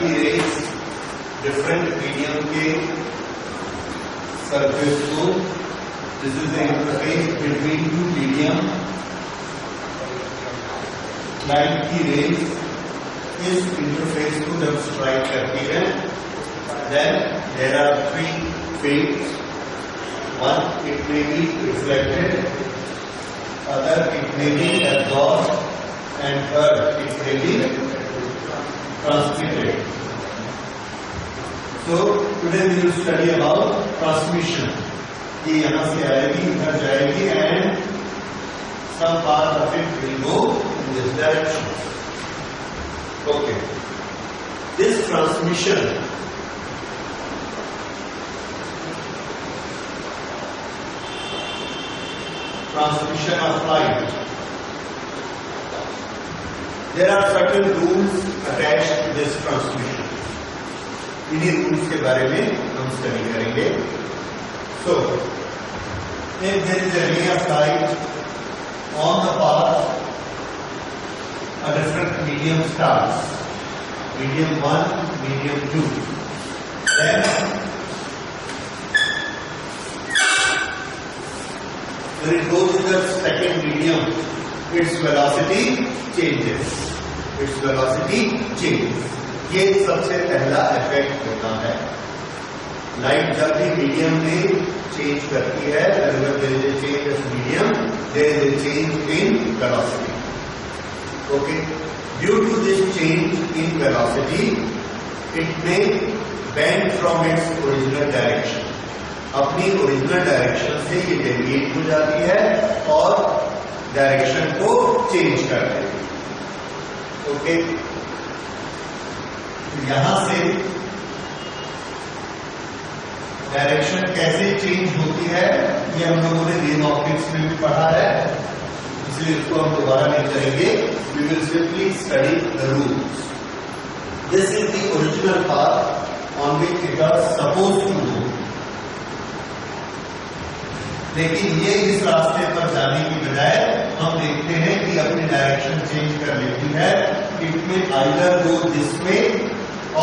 की rays different medium के surface को, this is the interface between two medium, light की रेज इस इंटरफेस को जब स्ट्राइक करती है, then there are three fates. One, it may be reflected, other it may be absorbed, and third it may be transmitted. So today we will study about transmission. ये यहाँ से आएगी, इधर जाएगी, and some part of it will go in this direction. Okay. This transmission of light. There are certain rules attached to this transmission. इन्हीं rules के बारे में हम study करेंगे. So, if there is a ray of light on the path, a different medium starts. Medium 1, medium 2. Then when it goes to the second medium, its velocity changes. Its velocity changes. ये सबसे पहला effect होता है. Light जब भी medium में change करती है, whenever there is a change of medium, there is a change in velocity. Okay. Due to this change in velocity, it may bend from its original direction. अपनी original direction से ये deviate हो जाती है और direction को change कर देती है. ओके. यहां से डायरेक्शन कैसे चेंज होती है ये हम लोगों ने वेव ऑप्टिक्स में भी पढ़ा है, इसलिए इसको हम दोबारा नहीं करेंगे. We will simply study the rules. This is the original path on which it was supposed to go. लेकिन ये इस रास्ते पर जाने की बजाय हम देखते हैं कि अपनी डायरेक्शन चेंज कर लेती है. इट में आइदर गो दिस वे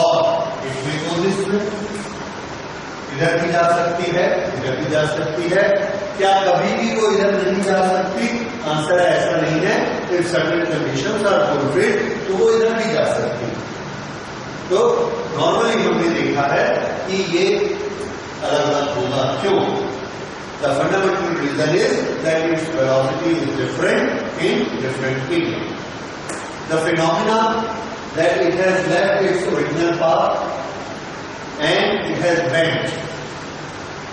और इट में गो दिस वे. इधर भी जा सकती है, इधर भी जा सकती है. क्या कभी भी वो इधर नहीं जा सकती? आंसर है ऐसा नहीं है. If certain conditions are fulfilled तो वो इधर भी जा सकती है. तो नॉर्मली हमने देखा है कि ये अलग अलग होगा. क्यों? The fundamental reason is that its velocity is different in different medium. The phenomena that it has left its original path and it has bent.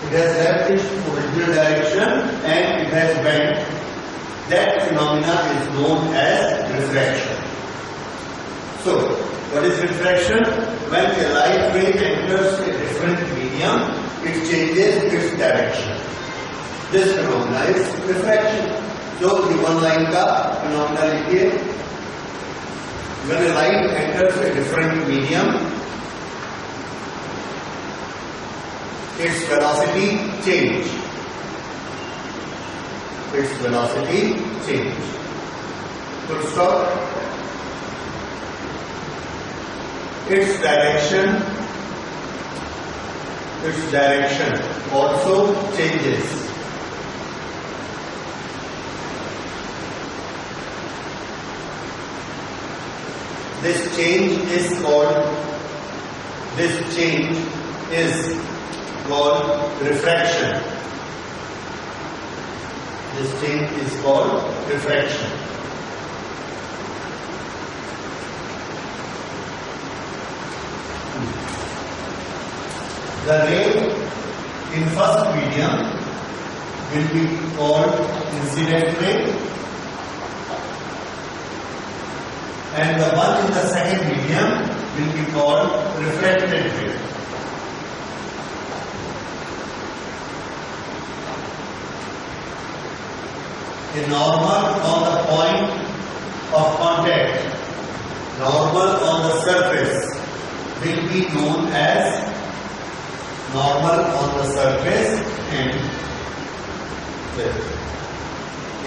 It has left its original direction and it has bent. That phenomena is known as refraction. So, what is refraction? When a light ray enters a different medium, it changes its direction. This phenomena is refraction. So the one line का phenomena लिखिए. When a light enters a different medium, its velocity change. Its velocity change. Full stop. Its direction also changes. This change is called refraction. This change is called refraction. The ray in first medium will be called incident ray, and the one in the second medium will be called reflected ray. A normal on the point of contact, normal on the surface will be known as normal on the surface and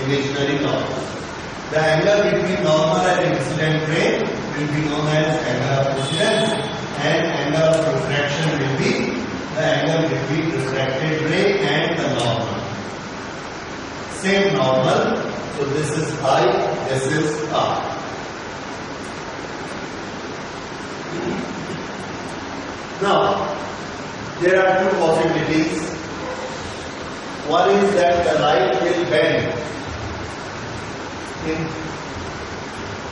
imaginary normal. The angle between normal and incident ray will be known as angle of incidence, and angle of refraction will be the angle between refracted ray and the normal. Same normal. So this is I, this is R. Now, there are two possibilities. One is that the light will bend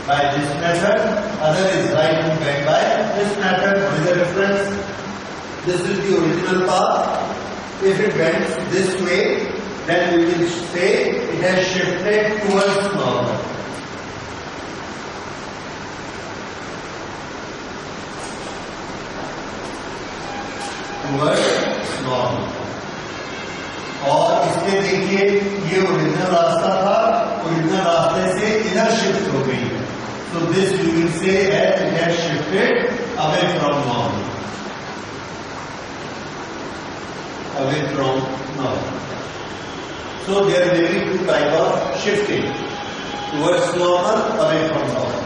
by this method. Other is light will bend by this method. What is the difference? This is the original path. If it bends this way, then we will say it has shifted towards normal. Towards normal. और इसमें देखिए ये original रास्ता था, original रास्ते से इधर shift हो गई है. So this you will say that it has shifted away from normal. Away from normal. So there may be two type of shifting, towards normal, away from normal.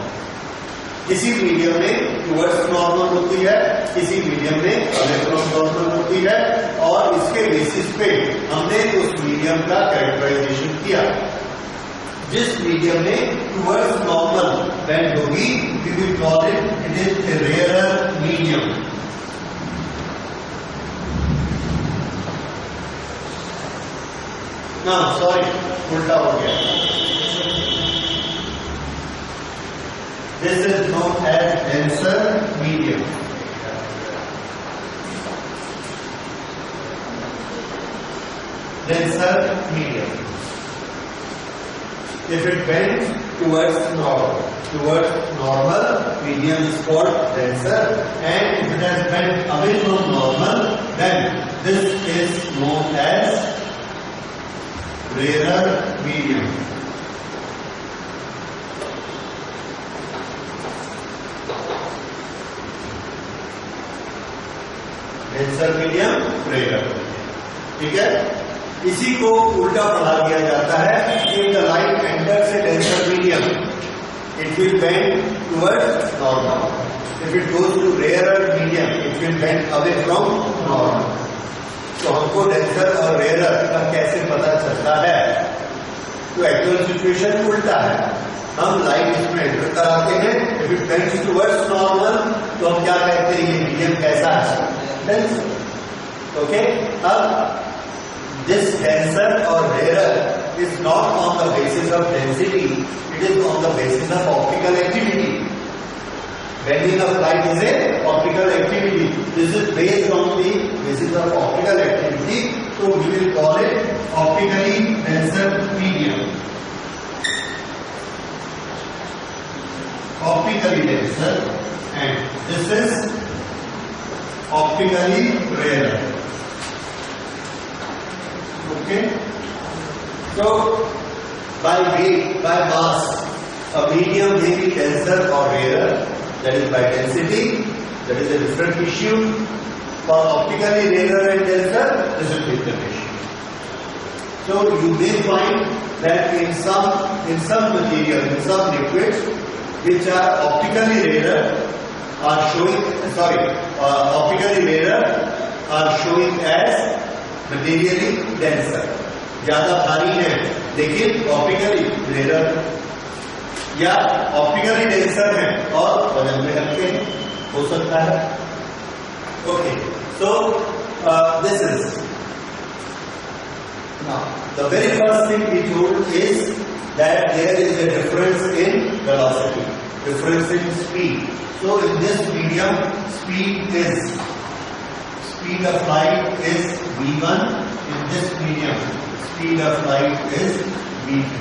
किसी medium में towards normal होती है, किसी medium में away from normal होती है, और इसके बेसिस पे हमने उस मीडियम का कैरेक्टराइजेशन किया. जिस मीडियम में टुवर्ड्स नॉर्मल बेंड होगी, we will call it is a rarer medium. ना सॉरी, उल्टा हो गया. This is known as denser medium. Denser medium. If it bends towards normal, medium is called denser, and if it has bent away from normal, then this is known as rarer medium. Denser medium, rare. ठीक है. इसी को उल्टा पढ़ा दिया जाता है कि the light enters a denser medium, it will bend towards normal. If it goes to rarer medium, it will bend away from normal. तो हमको डेंसर और रेयरर का कैसे पता चलता है? तो एक्चुअल सिचुएशन उल्टा है. हम लाइट इसमें एंटर कराते हैं. If it bends towards normal, तो हम क्या कहते हैं? ये मीडियम कैसा है? Denser. Okay. Now, this denser or rarer is not on the basis of density; it is on the basis of optical activity. Bending of light is a optical activity. This is based on the basis of optical activity. So we will call it optically denser medium. Optically denser, and this is optically rarer. Okay. So by weight, by mass, a medium may be denser or rarer. That is by density. That is a different issue. For optically rarer and denser, this is a different issue. So you may find that in some material, in some liquids which are optically rarer, are showing optically rarer are showing as materially denser. ज्यादा भारी है लेकिन optically rare, या optically denser है और वजन में हल्के हो सकता है. Okay. So this is now the very first thing we told is that there is a difference in velocity, difference in speed. So in this medium, speed of light is v1. In this medium, speed of light is v2.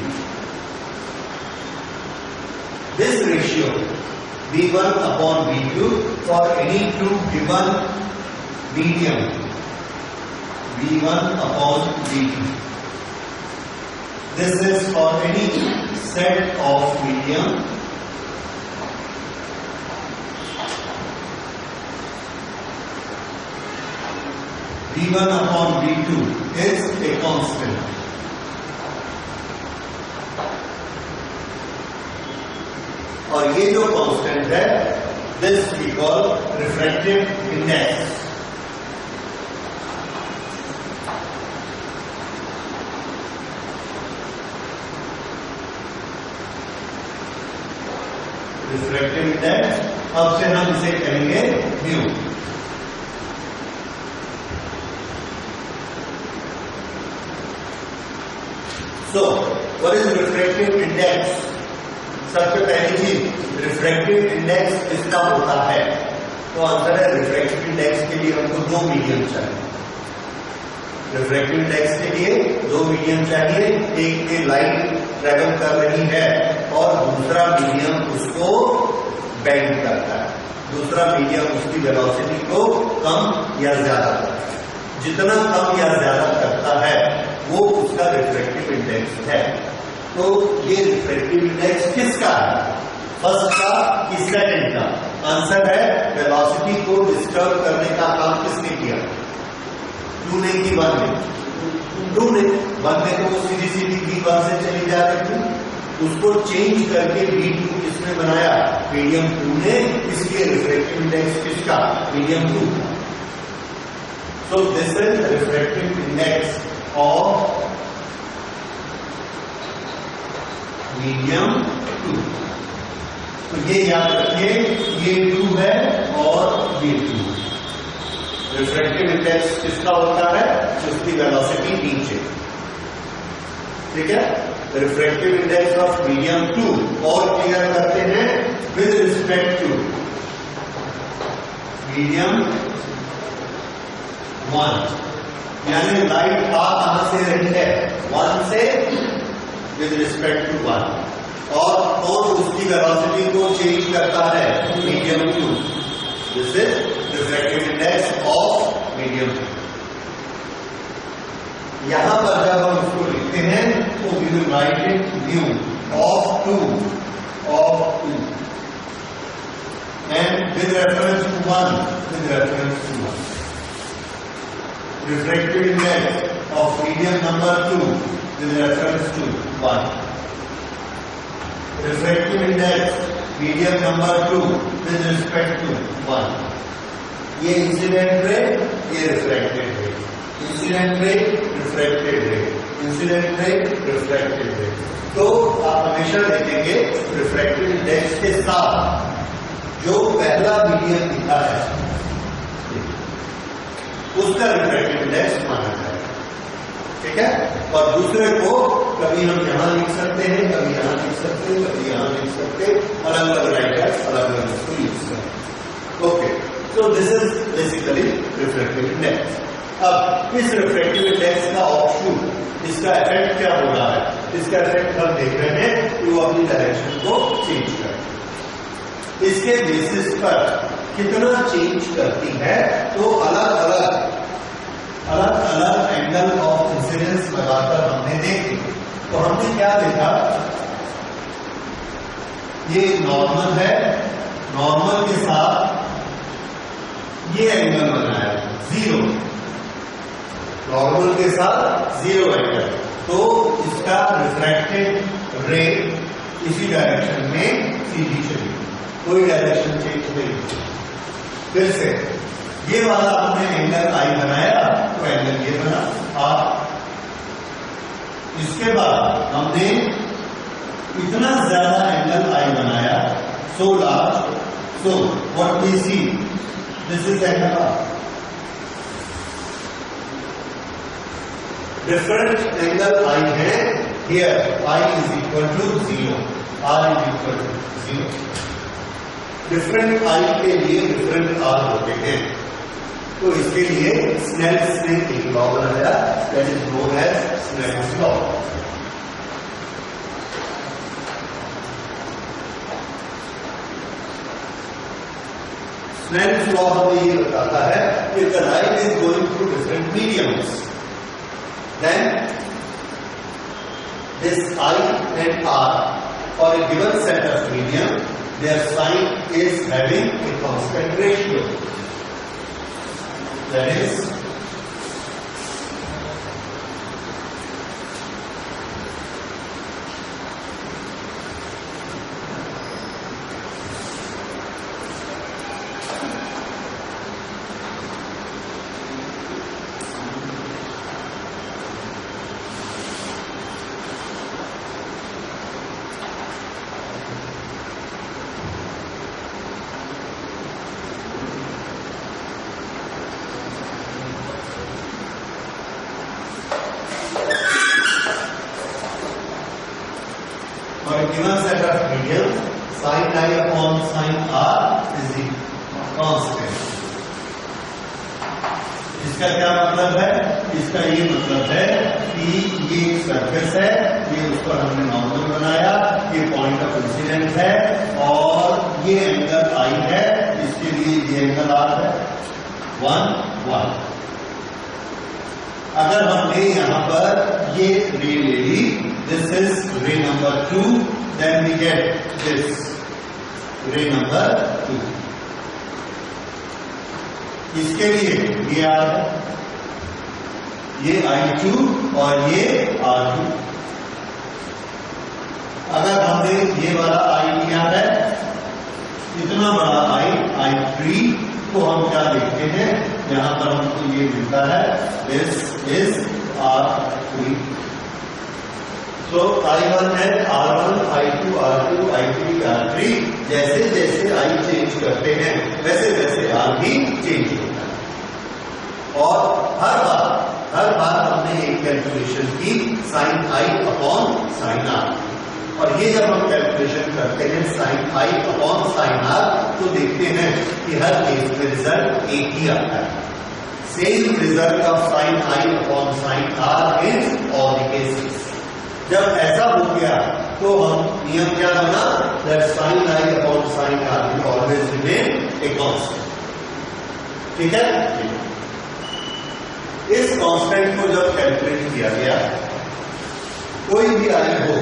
This ratio v1 upon v2 for any two given medium, v1 upon v2. This is for any set of medium v1 upon v2 is a constant. और ये जो constant है This we call refractive index. Refractive index, अब से हम इसे कहेंगे mu. So what is refractive index? सबसे पहली चीज रिफ्रैक्टिव इंडेक्स किसका होता है? तो आंसर है रिफ्रैक्टिव इंडेक्स के लिए हमको दो मीडियम चाहिए। रिफ्रैक्टिव इंडेक्स के लिए दो मीडियम चाहिए, एक में लाइट ट्रेवल कर रही है और दूसरा मीडियम उसको बेंड करता है, दूसरा मीडियम उसकी वेलोसिटी को कम या ज्यादा करता है। जितना कम या ज्यादा करता है वो उसका रिफ्रैक्टिव इंडेक्स है। तो ये रिफ्रैक्टिव इंडेक्स किसका है? फर्स्ट का कि सेकंड का? आंसर है वेलोसिटी को डिस्टर्ब करने का काम किसने किया? टू ने की वन ने? टू ने। वन में तो वो सीधी सीधी V1 से चली जा रही थी, उसको चेंज करके V2 किसने बनाया? मीडियम 2 ने। इसलिए रिफ्रैक्टिव इंडेक्स किसका? मीडियम 2 का। सो this is refractive index of medium 2। तो ये याद रखिए, ये 2 है और ये 2। रिफ्रैक्टिव इंडेक्स किसका होता है? उसकी वेलोसिटी नीचे, ठीक है। रिफ्रैक्टिव इंडेक्स ऑफ मीडियम 2 और क्लियर करते हैं विद रिस्पेक्ट टू मीडियम 1, यानी लाइट आ कहां से रही है? 1 से, विद रिस्पेक्ट टू 1, और उसकी वेलोसिटी को चेंज करता है medium 2। This is refractive index of medium 2। यहां पर जब हम उसको लिखते हैं तो we will write it mu of 2 and with reference to 1, with reference to 1। Refractive index of medium number 2 with reference to 1। Refractive index medium number 2 with respect to 1। ये incident ray, ये रिफ्रैक्टेड रे, incident ray, refracted रे, incident ray, refracted रे। तो आप हमेशा देखेंगे refractive index के साथ जो पहला मीडियम दिखा है उसका रिफ्रैक्टिव इंडेक्स माना जाएगा, ठीक है। और दूसरे को कभी हम यहां लिख सकते हैं, कभी यहां लिख सकते हैं, कभी यहां लिख सकते हैं, अलग अलग राइटर्स अलग अलग इसको लिख सकते हैं। Okay, so this is basically refractive index. अब इस रिफ्रैक्टिव इंडेक्स का ऑफशूट, इसका इफेक्ट क्या हो रहा है? इसका इफेक्ट हम देख रहे हैं कि वो अपनी डायरेक्शन को चेंज करती है। इसके बेसिस पर कितना चेंज करती है, तो अलग अलग एंगल ऑफ इंसिडेंस लगाकर हमने देखे। तो हमने क्या देखा? ये नॉर्मल है, नॉर्मल के साथ ये एंगल बनाया 0, नॉर्मल के साथ 0 एंगल, तो इसका रिफ्रैक्टेड रे इसी डायरेक्शन में सीधी चली, कोई डायरेक्शन चेंज नहीं। फिर से ये वाला हमने एंगल आई बनाया, तो एंगल ये बना R। इसके बाद हमने इतना ज्यादा एंगल आई बनाया, so large, so what we see, this is angle R। Different angle आई है, here I is equal to 0, R is equal to 0। Different I के लिए डिफरेंट R होते हैं, तो इसके लिए स्नेल्स ने एक लॉ बनाया, that is known as Snell's law. Snell's law हमें ये बताता है कि the light is going through different mediums, then this I and R for a given set of medium, their sign is having a constant ratio, that is given set of medium sin I upon sin R is constant. इसका क्या मतलब है? इसका ये मतलब है कि ये सरफेस है, ये उस पर हमने नॉर्मल बनाया, ये पॉइंट ऑफ इंसिडेंस है और ये एंगल I है, इसके लिए ये एंगल R है 1 1. अगर हमने यहां पर ये रे ले ली, this is ray number 2, then we get this ray number 2. इसके लिए ये R है, ये I2 और ये R2. अगर हमने ये वाला I लिया है, इतना बड़ा I3, तो हम क्या देखते हैं, यहां पर हमको ये मिलता है दिस इज R3. तो I1 है R1, I2 R2, I3 R3. जैसे जैसे I चेंज करते हैं वैसे वैसे R भी चेंज होता है. और हर बार हमने एक कैलकुलेशन की sin I upon sin R. और ये जब हम कैलकुलेशन करते हैं sin I upon sin R, तो देखते हैं कि हर केस में रिजल्ट एक ही आता है. Same result of sin I upon sin R in all the cases. जब ऐसा हो गया तो हम नियम क्या बना, that sin I upon sin R will always remain a constant. ठीक है? इस कांस्टेंट को जब कैलकुलेट किया गया, कोई भी I हो,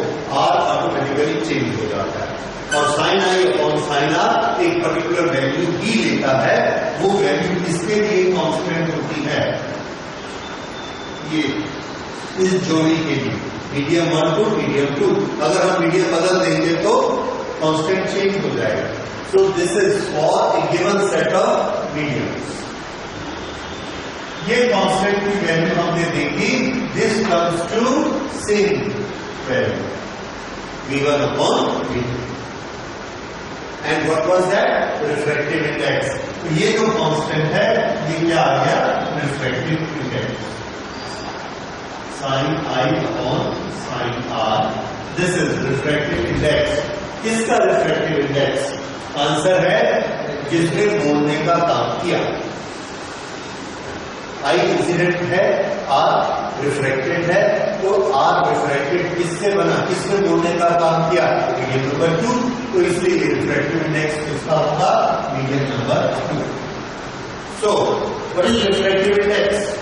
R ऑटोमेटिकली चेंज हो जाता है और sin I upon sin R एक पर्टिकुलर वैल्यू ही लेता है. वो वैल्यू इसके लिए कांस्टेंट होती है, ये इस जोड़ी के लिए मीडियम 1 टू मीडियम 2. अगर हम मीडियम बदल देंगे तो कांस्टेंट चेंज हो जाएगा. So this is for a given set of mediums. ये कांस्टेंट की वैल्यू हमने देखी, this comes to same value V1 upon V2. And what was that? Refractive index. तो ये जो कांस्टेंट है ये क्या आ गया? Refractive index sin I upon sin R. This is refractive index. किसका refractive index? आंसर है जिसने मोड़ने का काम किया. I इंसिडेंट है, R रिफ्रैक्टेड है, तो R रिफ्रैक्टेड किससे बना, किसने मोड़ने का काम किया? Medium number 2. तो इसलिए रिफ्रैक्टिव इंडेक्स किसका होगा? Medium number 2. So what is refractive index?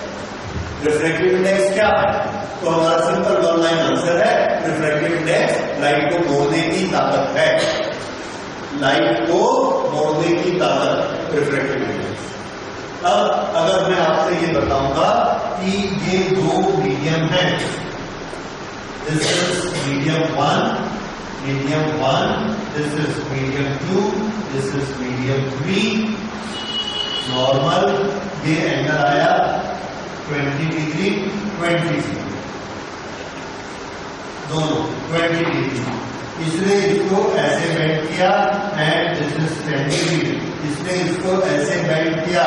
Refractive index क्या है? तो हमारा सिंपल वन लाइन आंसर है, रिफ्रैक्टिव इंडेक्स लाइट को मोड़ने की ताकत है. लाइट को मोड़ने की ताकत रिफ्रैक्टिव इंडेक्स. अब अगर मैं आपसे ये बताऊंगा कि ये दो मीडियम हैं, this is medium 1, this is medium 2, this is medium 3. Normal, ये एंगल आया 20 डिग्री, 20 डिग्री, दोनों 20 डिग्री. इसने इसको ऐसे बेंड किया एंड दिस इज 10 डिग्री. इसने इसको ऐसे बेंड किया,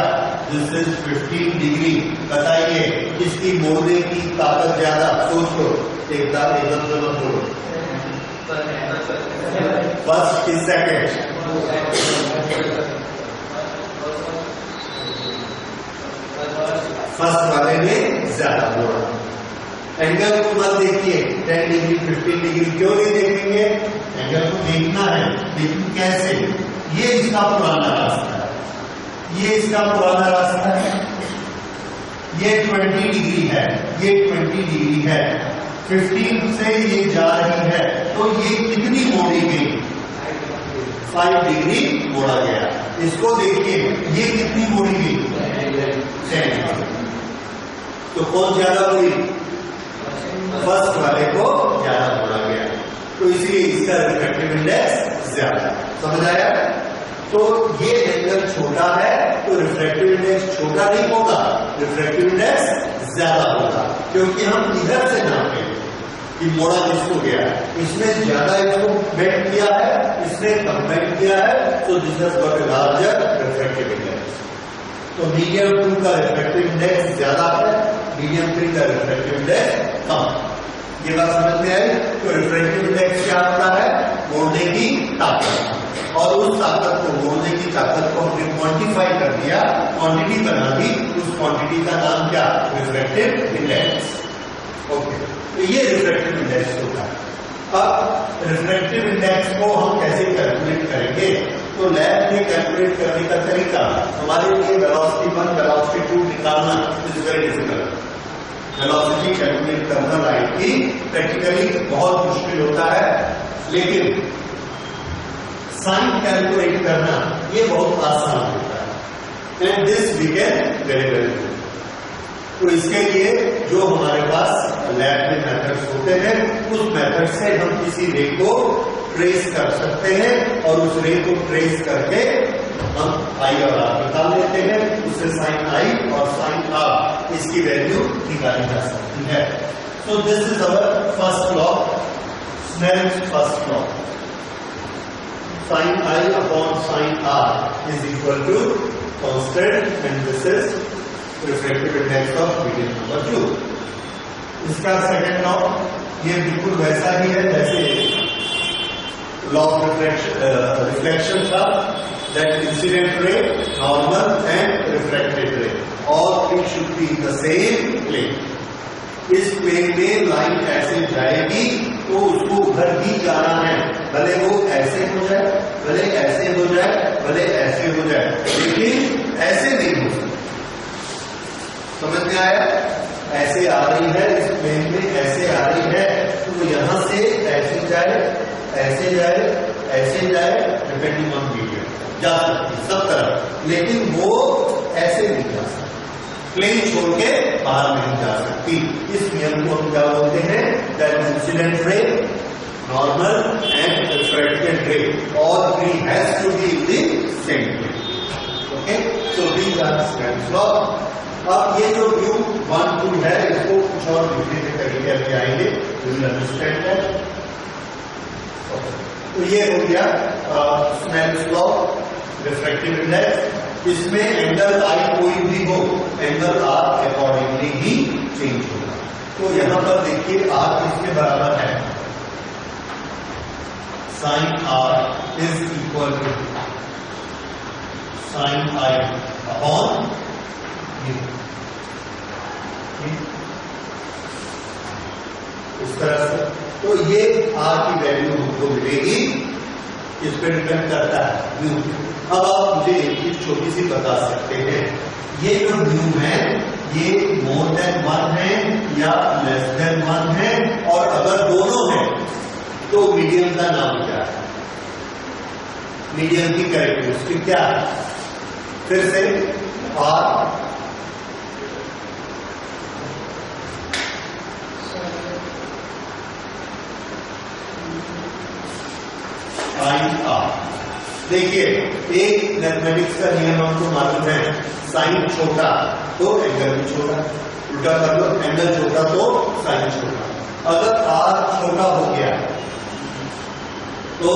दिस इज 15 डिग्री. बताइए किसकी मोड़ने की ताकत ज्यादा? सोच लो, एकदम बोलो. फर्स्ट की सेकेंड? फर्स्ट वाले ने ज्यादा मोड़ा. एंगल को मत देखिए 10 डिग्री 15 डिग्री, क्यों नहीं देखेंगे? एंगल को देखना है, लेकिन कैसे? ये इसका पुराना रास्ता है, ये इसका पुराना रास्ता है. ये 20 डिग्री है, ये 20 डिग्री है. 15 से ये जा रही है, तो ये कितनी मोड़ी गई? 5 डिग्री मोड़ा गया. इसको देखिए, ये कितनी मोड़ी गई? 10. तो कौन ज्यादा हुई? फर्स्ट वाले को ज्यादा मोड़ा गया, तो इसलिए इसका रिफ्रैक्टिव इंडेक्स ज्यादा. समझ आया? तो ये एंगल छोटा है तो रिफ्रैक्टिव इंडेक्स छोटा नहीं होगा, रिफ्रैक्टिव इंडेक्स ज्यादा होगा, क्योंकि हम इधर से नापे कि मोड़ा किसको गया है. इसमें ज्यादा इसको बेंड किया है, इसने कम बेंड किया है, तो this has got a larger refractive index. तो मीडियम 2 का रिफ्रैक्टिव इंडेक्स ज्यादा है, मीडियम 3 का रिफ्रैक्टिव इंडेक्स कम. ये बात समझ में आई? तो रिफ्रैक्टिव इंडेक्स क्या होता है? ताकत, और उस ताकत को, बोलने की ताकत को हमने क्वांटिफाई कर दिया, क्वांटिटी बना दी। उस क्वांटिटी का नाम क्या? Refractive index. ओके, तो ये रिफ्रैक्टिव इंडेक्स होता है। अब रिफ्रैक्टिव इंडेक्स को हम कैसे कैलकुलेट करेंगे? तो लैब में कैलकुलेट करने का तरीका, हमारे लिए वेलोसिटी 1 वेलोसिटी 2 निकालना is very difficult. Velocity calculate करना लाइट की प्रैक्टिकली बहुत मुश्किल होता है, लेकिन साइन कैलकुलेट करना ये बहुत आसान होता है। And this we can very very good. तो इसके लिए जो हमारे पास लैब में मेथड्स होते हैं, उस मेथड से हम किसी रे को ट्रेस कर सकते हैं, और उस रे को ट्रेस करके हम आई और आर निकाल लेते हैं। उससे साइन आई और साइन आर इसकी वैल्यू निकाली जा सकती है। So this is our first law, Snell's first law. Sin I upon sin R is equal to constant, and this is refractive index of medium number 2. इसका सेकेंड लॉ ये बिल्कुल वैसा ही है जैसे लॉ ऑफ रिफ्लेक्शन था, that incident ray, normal and refracted ray, और it should be the same plane. इस प्लेन में लाइन ऐसे जाएगी तो उसको उधर भी जाना है, भले वो ऐसे हो जाए, भले ऐसे हो जाए, भले ऐसे हो जाए, लेकिन ऐसे नहीं हो सकता। समझ में आया? ऐसे आ रही है, इस प्लेन में ऐसे आ रही है, तो यहां से ऐसे जाए, ऐसे जाए, ऐसे जाए, डिपेंडिंग ऑन मीडियम जा सकती सब तरफ, लेकिन वो ऐसे नहीं जा सकती, प्लेन छोड़ के बाहर नहीं जा सकती। इस नियम को हम क्या बोलते हैं? That incident ray, normal and refracted ray, all three has to be in the same plane. Okay, so these are Snell's law. अब ये जो व्यू 1 2 है, इसको कुछ और लिखने के तरीके अभी आएंगे, यू विल अंडरस्टैंड दैट। तो ये हो गया स्नेल्स लॉ, रिफ्रैक्टिव इंडेक्स। इसमें एंगल आई कोई भी हो, एंगल आर अकॉर्डिंगली ही चेंज होगा। तो यहां पर देखिए आर इसके बराबर है, sine are is equal to sine I upon U. इस तरह से तो ये आर की वैल्यू हमको मिलेगी, इस पर डिपेंड करता है यू। अब आप मुझे एक चीज छोटी सी बता सकते हैं, ये जो म्यू है ये मोर देन 1 है या लेस देन 1 है, और अगर दोनों है तो मीडियम का नाम क्या है? मीडियम की कैरेक्टरिस्टिक क्या है? फिर से आर साइन आर। देखिए एक मैथमेटिक्स का नियम हमको मालूम है, साइन छोटा तो एंगल भी छोटा, उल्टा कर लो, एंगल छोटा तो साइन छोटा। अगर आर छोटा हो गया तो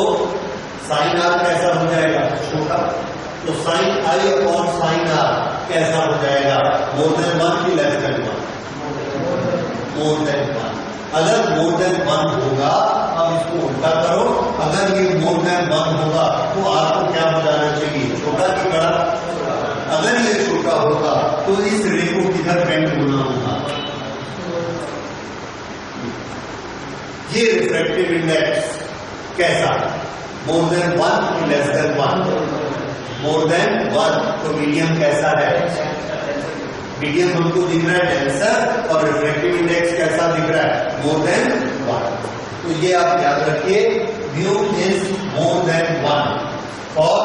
साइन आर कैसा हो जाएगा? छोटा। तो साइन आई अपॉन साइन आर कैसा हो जाएगा? मोर देन 1 की लेस देन 1? मोर देन 1। अगर मोर देन 1 होगा, अब इसको उल्टा करो, अगर ये मोर देन 1 होगा तो आर को क्या हो जाना चाहिए? छोटा कि बड़ा? अगर ये छोटा होगा तो इस रे को किधर बेंड होना होगा? ये रिफ्रैक्टिव इंडेक्स कैसा? मोर देन 1 की लेस देन 1? मोर देन 1। तो मीडियम कैसा है? मीडियम हमको दिख रहा है डेंसर, और रिफ्रैक्टिव इंडेक्स कैसा दिख रहा है? More than 1। तो ये आप याद रखिए, mu is more than 1 for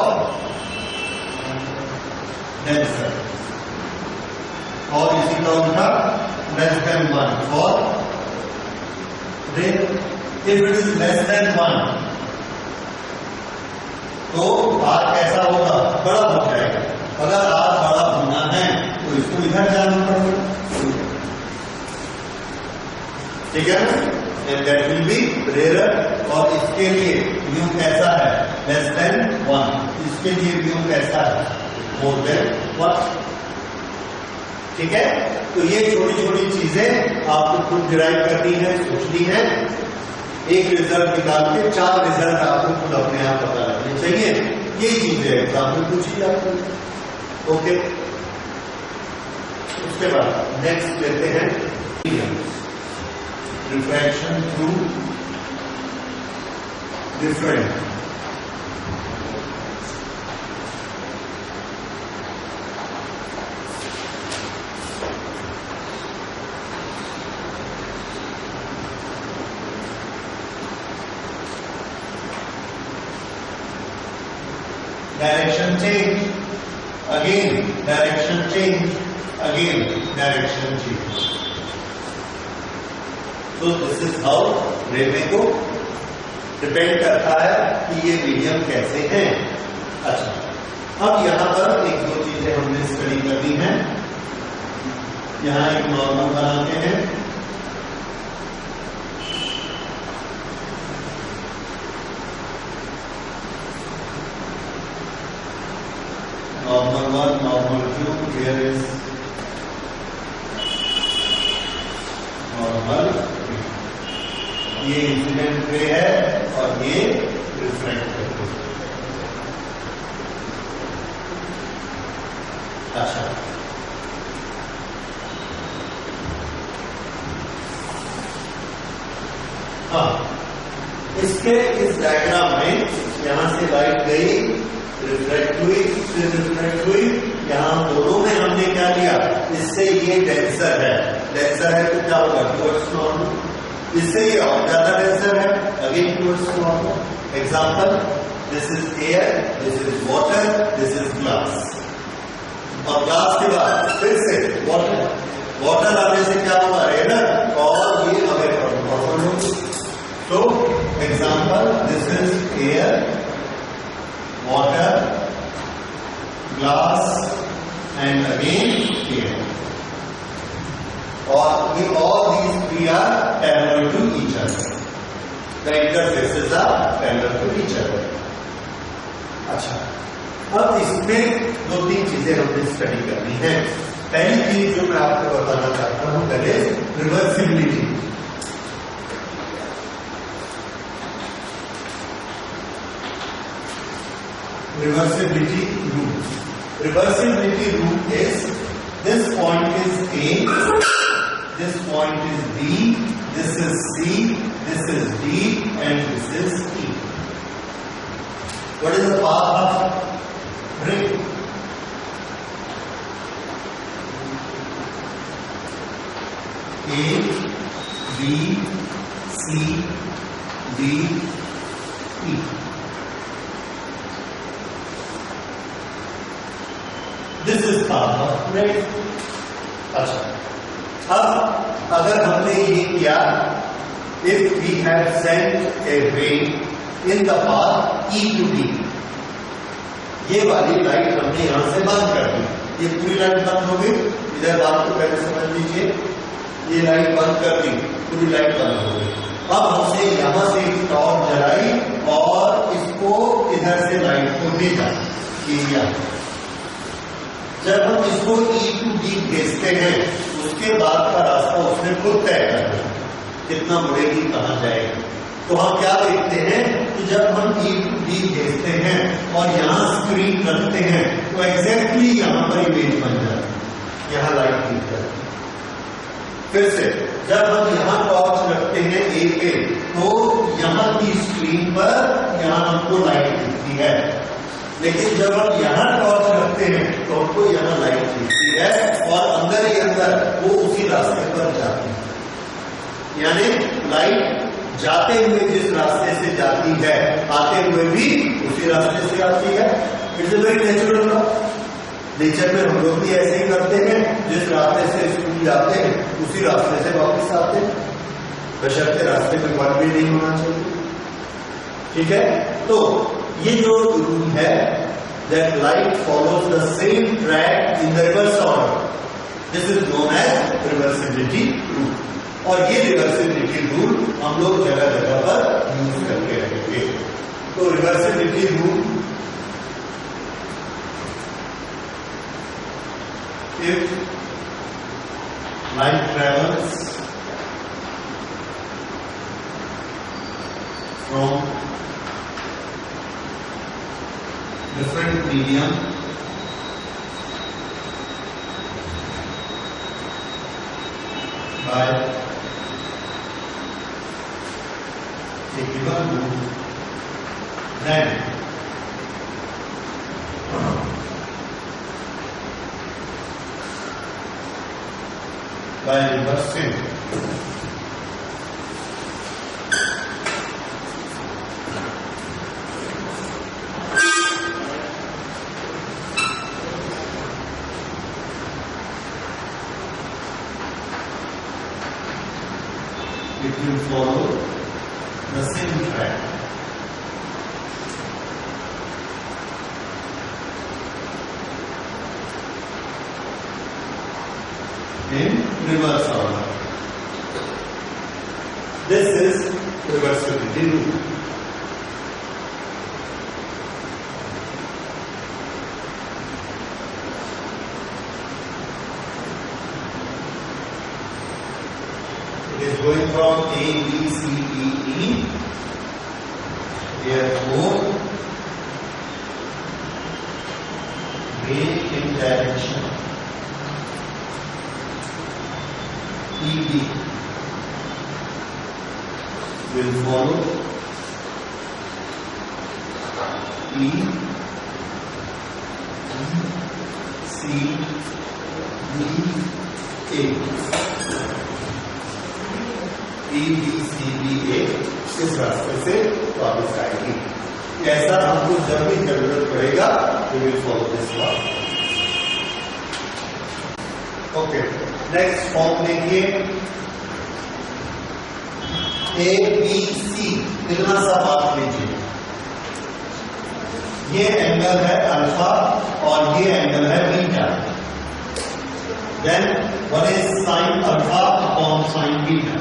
denser, और इसी का उल्टा less than 1 for rare. If it is less than 1 तो आर कैसा होगा? बड़ा हो जाएगा। अगर आर बड़ा होना है तो इसको इधर जाना पड़ेगा, ठीक है ना? And that will be rare. और इसके लिए म्यू कैसा है? Less than 1। इसके लिए म्यू कैसा है? More than 1। ठीक है? तो ये छोटी छोटी चीजें आपको खुद डिराइव करनी है, सोचनी है। एक रिजल्ट निकाल के 4 रिजल्ट आपको खुद अपने आप पता लगने चाहिए। ये चीजें एग्जाम में पूछी जाती है। ओके, उसके बाद नेक्स्ट लेते हैं refraction through different direction change, again direction change, again direction change. So this is how railway को डिपेंड करता है कि ये मीडियम कैसे हैं। अच्छा, अब यहां पर एक दो चीजें हमने स्टडी करनी है। यहां एक नॉर्मल बनाते हैं। Normal 1, normal 2, here is normal 3. ये इंसिडेंट रे है और ये रिफ्रैक्ट रे। अच्छा, हाँ, इसके इस डायग्राम में यहां से लाइट गई, रिफ्लेक्ट हुई, फिर रिफ्लेक्ट हुई। यहां दोनों में हमने क्या लिया, इससे ये डेंसर है। डेंसर है तो क्या होगा, टुवर्ड्स नॉर्मल। इससे ये और ज्यादा डेंसर है, again towards normal. Example, this is air, this is water, this is glass. और ग्लास के बाद फिर से वाटर। वाटर आने से क्या होगा, एयर, और ये अवे फ्रॉम नॉर्मल होगी। तो example, this is air, water, glass and again air. Or all these three are parallel to each other. The interfaces are parallel to each other. अच्छा, अब इसमें 2-3 चीजें हमने स्टडी करनी है। पहली चीज जो मैं आपको बताना चाहता हूं, that is reversibility. Reversibility rule. Reversibility rule is this point is A, this point is B, this is C, this is D, and this is E. What is the path of ray? A, B, C, D, E. This is path of ray. अच्छा, अब अगर हमने ये किया, if we have sent a ray in the path E to D, ये वाली light हमने यहां से बंद कर दी। ये पूरी लाइट बंद हो गई। इधर बात को पहले समझ लीजिए, ये लाइट बंद कर दी, पूरी लाइट बंद हो गई। अब हमने यहां से टॉर्च जलाई और इसको इधर से लाइट को भेजा। जब हम इसको E to D भेजते हैं, उसके बाद का रास्ता उसने खुद तय करना है, कितना मुड़ेगी, कहां जाएगी। तो हम क्या देखते हैं कि जब हम E to D भेजते हैं और यहां स्क्रीन रखते हैं तो एग्जैक्टली यहां पर इमेज बन जाती है, यहां लाइट दिख जाती है। फिर से जब हम यहां टॉर्च रखते हैं A पे, तो यहां की स्क्रीन पर यहां हमको लाइट दिखती है। लेकिन जब हम यहां टॉर्च रखते हैं तो हमको यहां लाइट दिखती है और अंदर ही अंदर वो उसी रास्ते पर जाती है। यानी लाइट जाते हुए जिस रास्ते से जाती है, आते हुए भी उसी रास्ते से आती है। It's a very natural law. Nature में हम लोग भी ऐसे ही करते हैं, जिस रास्ते से स्कूल जाते हैं उसी रास्ते से वापस आते हैं, बशर्ते रास्ते में वन भी नहीं होना चाहिए। ठीक है, तो ये जो रूल है, that light follows the same track in the reverse order, this is known as reversibility rule. और ये रिवर्सिबिलिटी रूल हम लोग जगह जगह पर यूज करके रहेंगे। तो reversibility rule, if light travels from different medium by a given route, then by reversing it will follow the same track. In reverse order. This is reversibility rule. It is going from A, B, C, D, E. Therefore, main in direction EB will follow E, C, D, A. E, B, C, D, A इस रास्ते से वापस आएगी. ऐसा हमको जब भी जरूरत पड़ेगा we will follow this path. Okay. Next form देखिए ए बी सी इतना सा बात लीजिए. ये एंगल है अल्फा और ये एंगल है beta. Then what is sine alpha upon sine beta?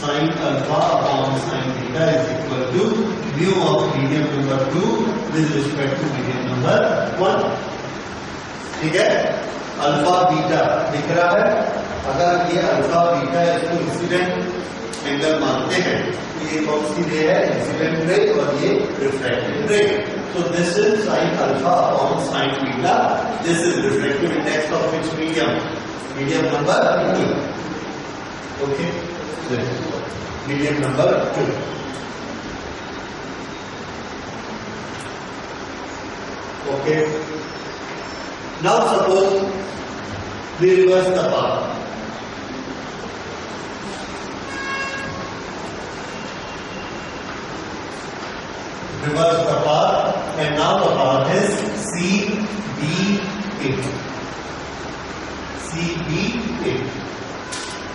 Sine alpha upon sine beta is equal to mu of medium number 2 with respect to medium number 1. ठीक है. अल्फा बीटा दिख रहा है. अगर ये अल्फा बीटा इसको incident angle मानते हैं तो ये कौन सी रे है? इंसिडेंट रे और ये रिफ्रैक्टेड रे. सो this is sine alpha upon sine beta. This is refractive index of which medium? Medium number 2. Okay, medium number 2. Okay. Now suppose we reverse the path. Reverse the path and now the path is C, B, A. C, B, A.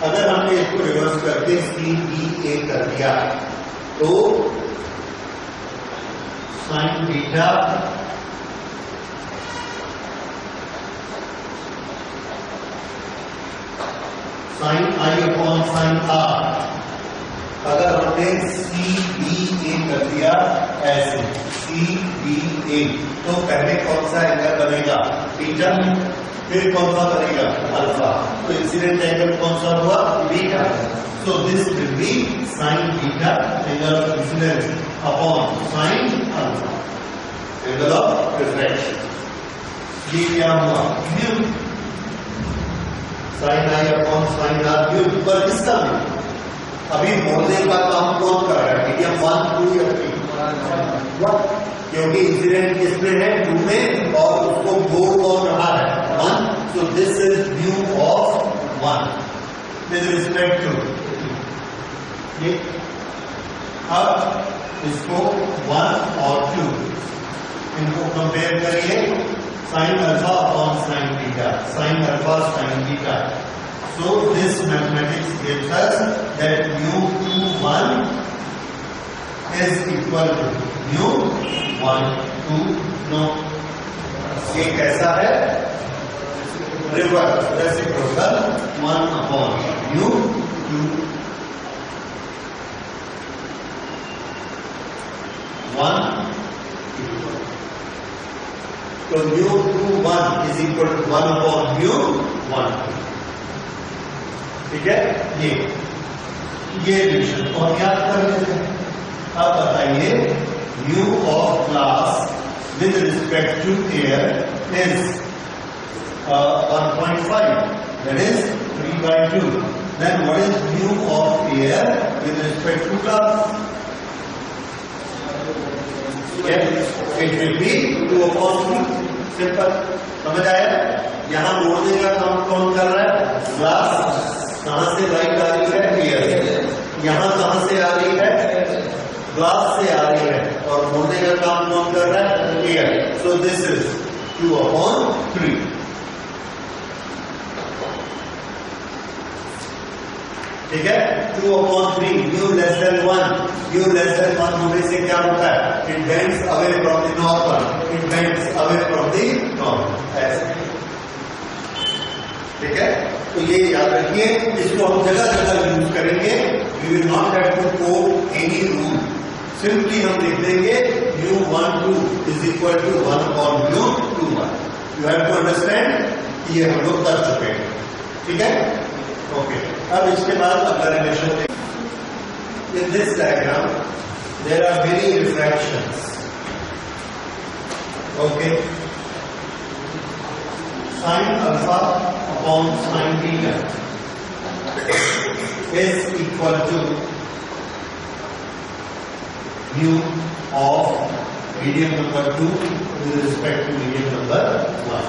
अगर हमने इसको reverse करके C, B, A कर दिया तो sine beta sine आई upon sine R. अगर हमने C B ए कर दिया ऐसे सी बी ए तो पहले कौन सा एंगल बनेगा? बीटा. फिर कौन सा बनेगा? अल्फा. तो इंसिडेंट एंगल कौन सा हुआ? Beta. So this will be sine beta angle of incidence upon sine alpha angle of refraction. ये क्या हुआ? म्यू. साइन आई अपॉन साइन आर म्यू. पर किसका म्यू? अभी मोड़ने का काम कौन कर रहा है? मीडियम 1, 2 या 3? क्योंकि इंसिडेंट किसमें है? 2 में. और उसको मोड़ कौन रहा है? 1. So this is mu of 1 with respect to. अब इसको 1 और 2 इनको कंपेयर करिए. Sine alpha upon sine beta. Sine alpha sine beta. So this mathematics gives us that mu 1 is equal to mu 1 2. No, ये कैसा है? Reverse reciprocal 1 upon mu 2 1 equal. So mu 2 1 is equal to 1 upon mu 1. ठीक है. ये ये relation और याद कर लेते हैं। अब बताइए mu of glass with respect to air is 1.5, that is 3/2. Then what is mu of air with respect to glass? It will be 2/3. Simple, समझ आया? यहाँ मोड़ने का काम कौन कर रहा है? ग्लास। कहां से लाइट आ रही है? एयर। यहाँ कहां से आ रही है? ग्लास से आ रही है। और मोड़ने का काम कौन कर रहा है? एयर। So this is 2/3। ठीक है, 2/3 mu less than 1, mu less than 1 होने से क्या होता है? It bends away from the normal, it bends away from the normal, ऐसे। ठीक है, तो ये याद रखिए, इसको हम जगह जगह यूज करेंगे। We will not have to quote any rule, simply हम लिख देंगे mu12 is equal to 1/mu21। You have to understand कि ये हम लोग कर चुके हैं। ठीक है, ओके। अब इसके बाद अगला रिलेशन देखिए। In this diagram there are many refractions. Okay, sin alpha upon sin beta is equal to mu of medium number 2 with respect to medium number 1.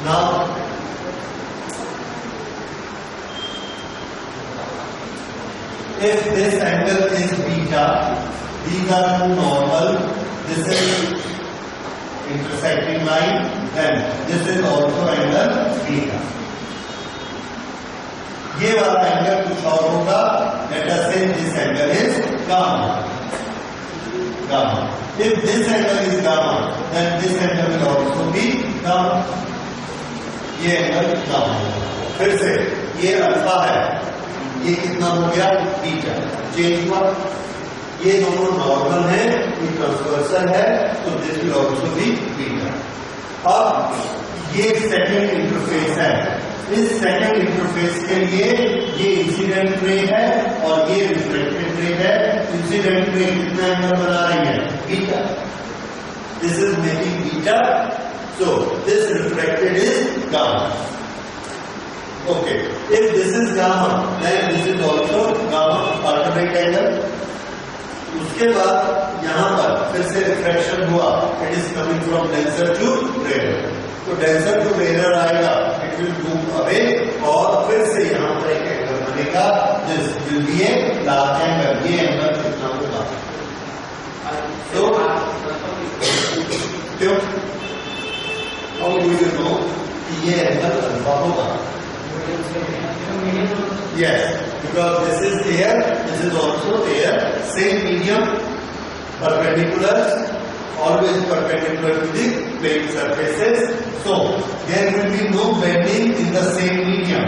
Now if this angle is beta, these are normal, this is intersecting line, then this is also angle beta. ये वाला angle कुछ और होगा, let us say this angle is gamma. Gamma. If this angle is gamma, then this angle will also be gamma. ये angle gamma होगा। फिर से ये अल्फा है, ये कितना हो गया? बीटा। चेंज हुआ, ये दोनों नॉर्मल है, ये ट्रांसवर्सल है, तो this will also be beta. अब ये सेकंड इंटरफेस है, इस सेकंड इंटरफेस के लिए ये इंसिडेंट रे है और ये रिफ्लेक्टेड रे है। इंसिडेंट रे कितना एंगल बना रही है? Beta. This is making beta, so this reflected is gamma. Okay, if this is gamma, then this is also gamma alternate angle. उसके बाद यहाँ पर फिर से रिफ्रैक्शन हुआ, it is coming from denser to rarer. तो denser to rarer आएगा, it will move away और फिर से यहाँ पर एक एंगल बनेगा, this will be a large angle. ये एंगल कितना होगा? तो क्यों? How do you know कि ये एंगल अल्फा होगा? Yes, because this is air, this is also air, same medium, perpendiculars, always perpendicular to the plane surfaces. So there will be no bending in the same medium.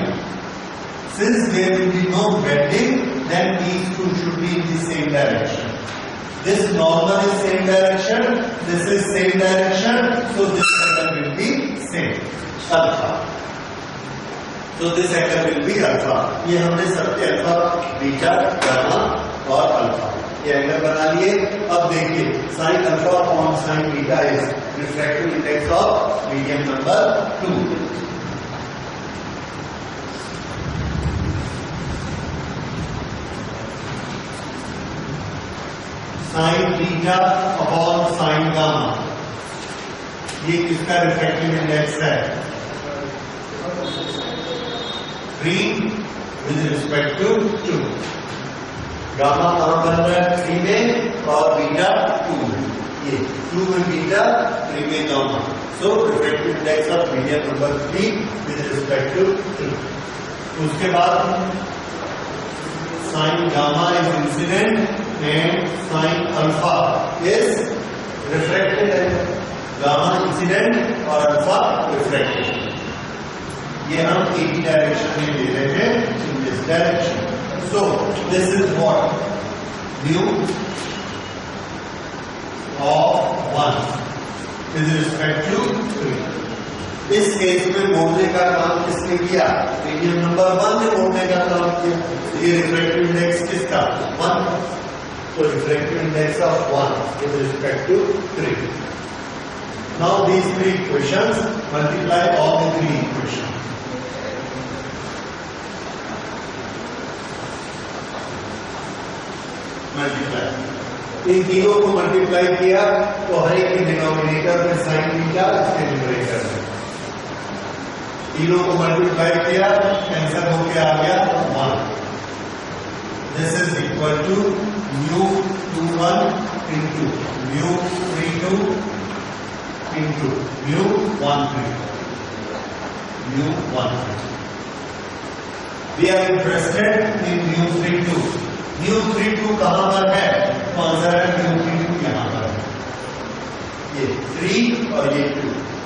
Since there will be no bending, then these two should be in the same direction. This normal is same direction, this is same direction, so this angle will be same, alpha. So this angle will be alpha. ये हमने सबके alpha, beta, gamma और alpha ये angle बना लिए। अब देखिए sin alpha upon sin beta is refractive index of medium number 2। sin beta upon sin gamma, ये किसका रिफ्रैक्टिव इंडेक्स है? 3 with respect to 2. गामा कहां बन रहा है? 3 में और बीटा 2 में। ये 2 में बीटा, 3 में gamma. So refractive index of medium number 3 with respect to 2. उसके बाद sin gamma is incident and sin alpha is refracted angle. Gamma incident और अल्फा रिफ्रैक्टेड। ये हम एक ही डायरेक्शन में ले रहे हैं, इन this direction. So this is what? mu of 1 with respect to 3. इस केस में मोड़ने का काम किसने किया? मीडियम नंबर 1 ने मोड़ने का काम किया। ये रिफ्रैक्टिव इंडेक्स किसका? 1। तो refractive index of 1 with respect to 3। Now these 3 equations multiply all the 3 equations. Multiply, इन तीनों को मल्टीप्लाई किया तो हर एक के डिनोमिनेटर में साइन थीटा, इसके न्यूमरेटर में तीनों को मल्टीप्लाई किया, आंसर होके आ गया 1। This is equal to μ21 into μ32 into μ13। We are interested in μ32। μ32 कहां पर है? तो आंसर है μ32 यहां पर है। ये 3 और ये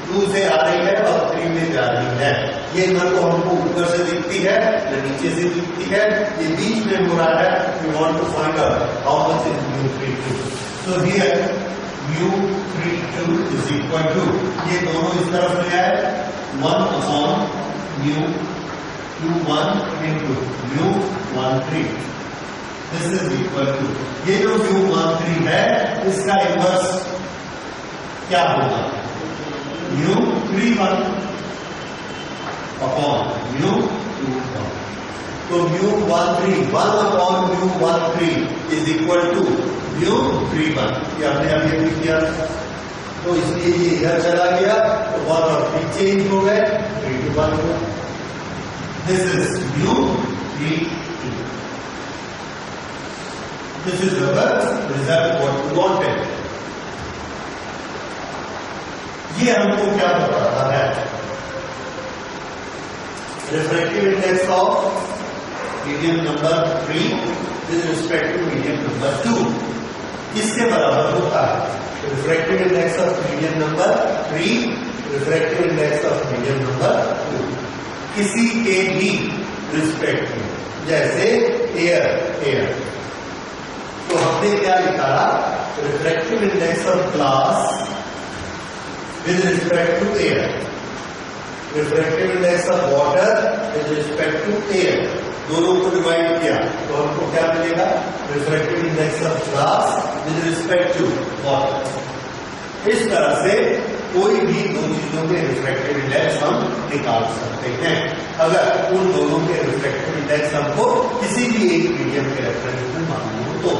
2 से आ रही है और 3 में जा रही है। ये न तो हमको ऊपर से दिखती है न नीचे से दिखती है, ये बीच में हो रहा है। We want to find out how much is μ32। So here μ32 is equal to, ये दोनों इस तरफ ले आए, 1 upon μ21 into μ13। This is equal to, ये जो μ13 है इसका इनवर्स क्या होगा? μ31 अपॉन μ21। तो μ13 1 अपॉन μ13 इज इक्वल टू μ31। ये हमने अभी अभी किया, तो इसलिए ये इधर चला गया तो 1 और 3 चेंज हो गए, 3 to 1 हो गया। This is μ32। This is our result what we wanted. ये हमको क्या बता रहा है? Refractive index of medium number 3 with respect to medium number 2 किसके बराबर होता है? Refractive index of medium number 3 refractive index of medium number 2 किसी के भी रिस्पेक्ट में, जैसे एयर। तो हमने क्या निकाला? Refractive index of glass with respect to air, refractive index of water with respect to air, दोनों को डिवाइड किया तो हमको क्या मिलेगा? Refractive index of glass with respect to water. इस तरह से कोई भी दो चीजों के रिफ्रैक्टिव इंडेक्स हम निकाल सकते हैं अगर उन दोनों के रिफ्रैक्टिव इंडेक्स हमको किसी भी एक मीडियम के रेफरेंस में मालूम हो तो।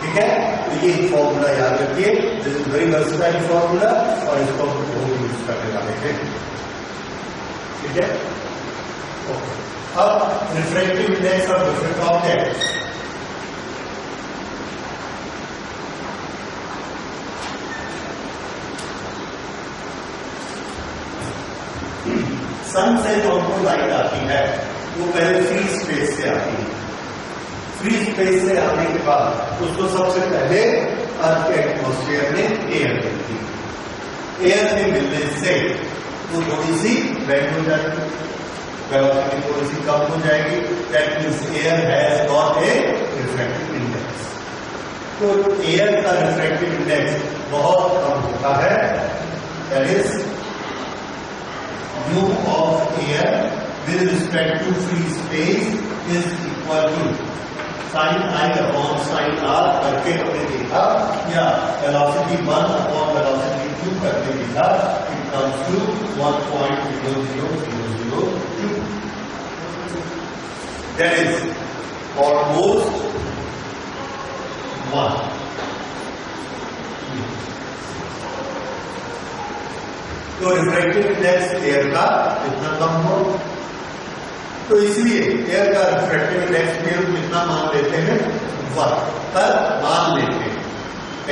ठीक है, तो ये फॉर्मूला याद रखिए, this is very versatile formula और इसको हम बहुत यूज करने वाले हैं। ठीक है, ओके। अब refractive index of different objects, sun से जो हमको लाइट आती है वो पहले फ्री स्पेस से आती है। फ्री स्पेस से आने के बाद उसको सबसे पहले अर्थ के एटमॉस्फेयर में एयर मिलती है। एयर के मिलने से वो थोड़ी सी बेंड हो जाएगी, वेलोसिटी थोड़ी सी कम हो जाएगी। That means air has got a refractive index. तो एयर का रिफ्रैक्टिव इंडेक्स बहुत कम होता है, that is mu of air with respect to free space is equal to sin I upon sin R करके हमने देखा, या वेलोसिटी 1 upon वेलोसिटी 2 करके देखा, it comes to 1.00002। that is almost 1। तो रिफ्रैक्टिव इंडेक्स एयर का कितना कम हो, तो इसलिए एयर का रिफ्रैक्टिव इंडेक्स में हम कितना मान लेते हैं? 1 पर मान लेते हैं।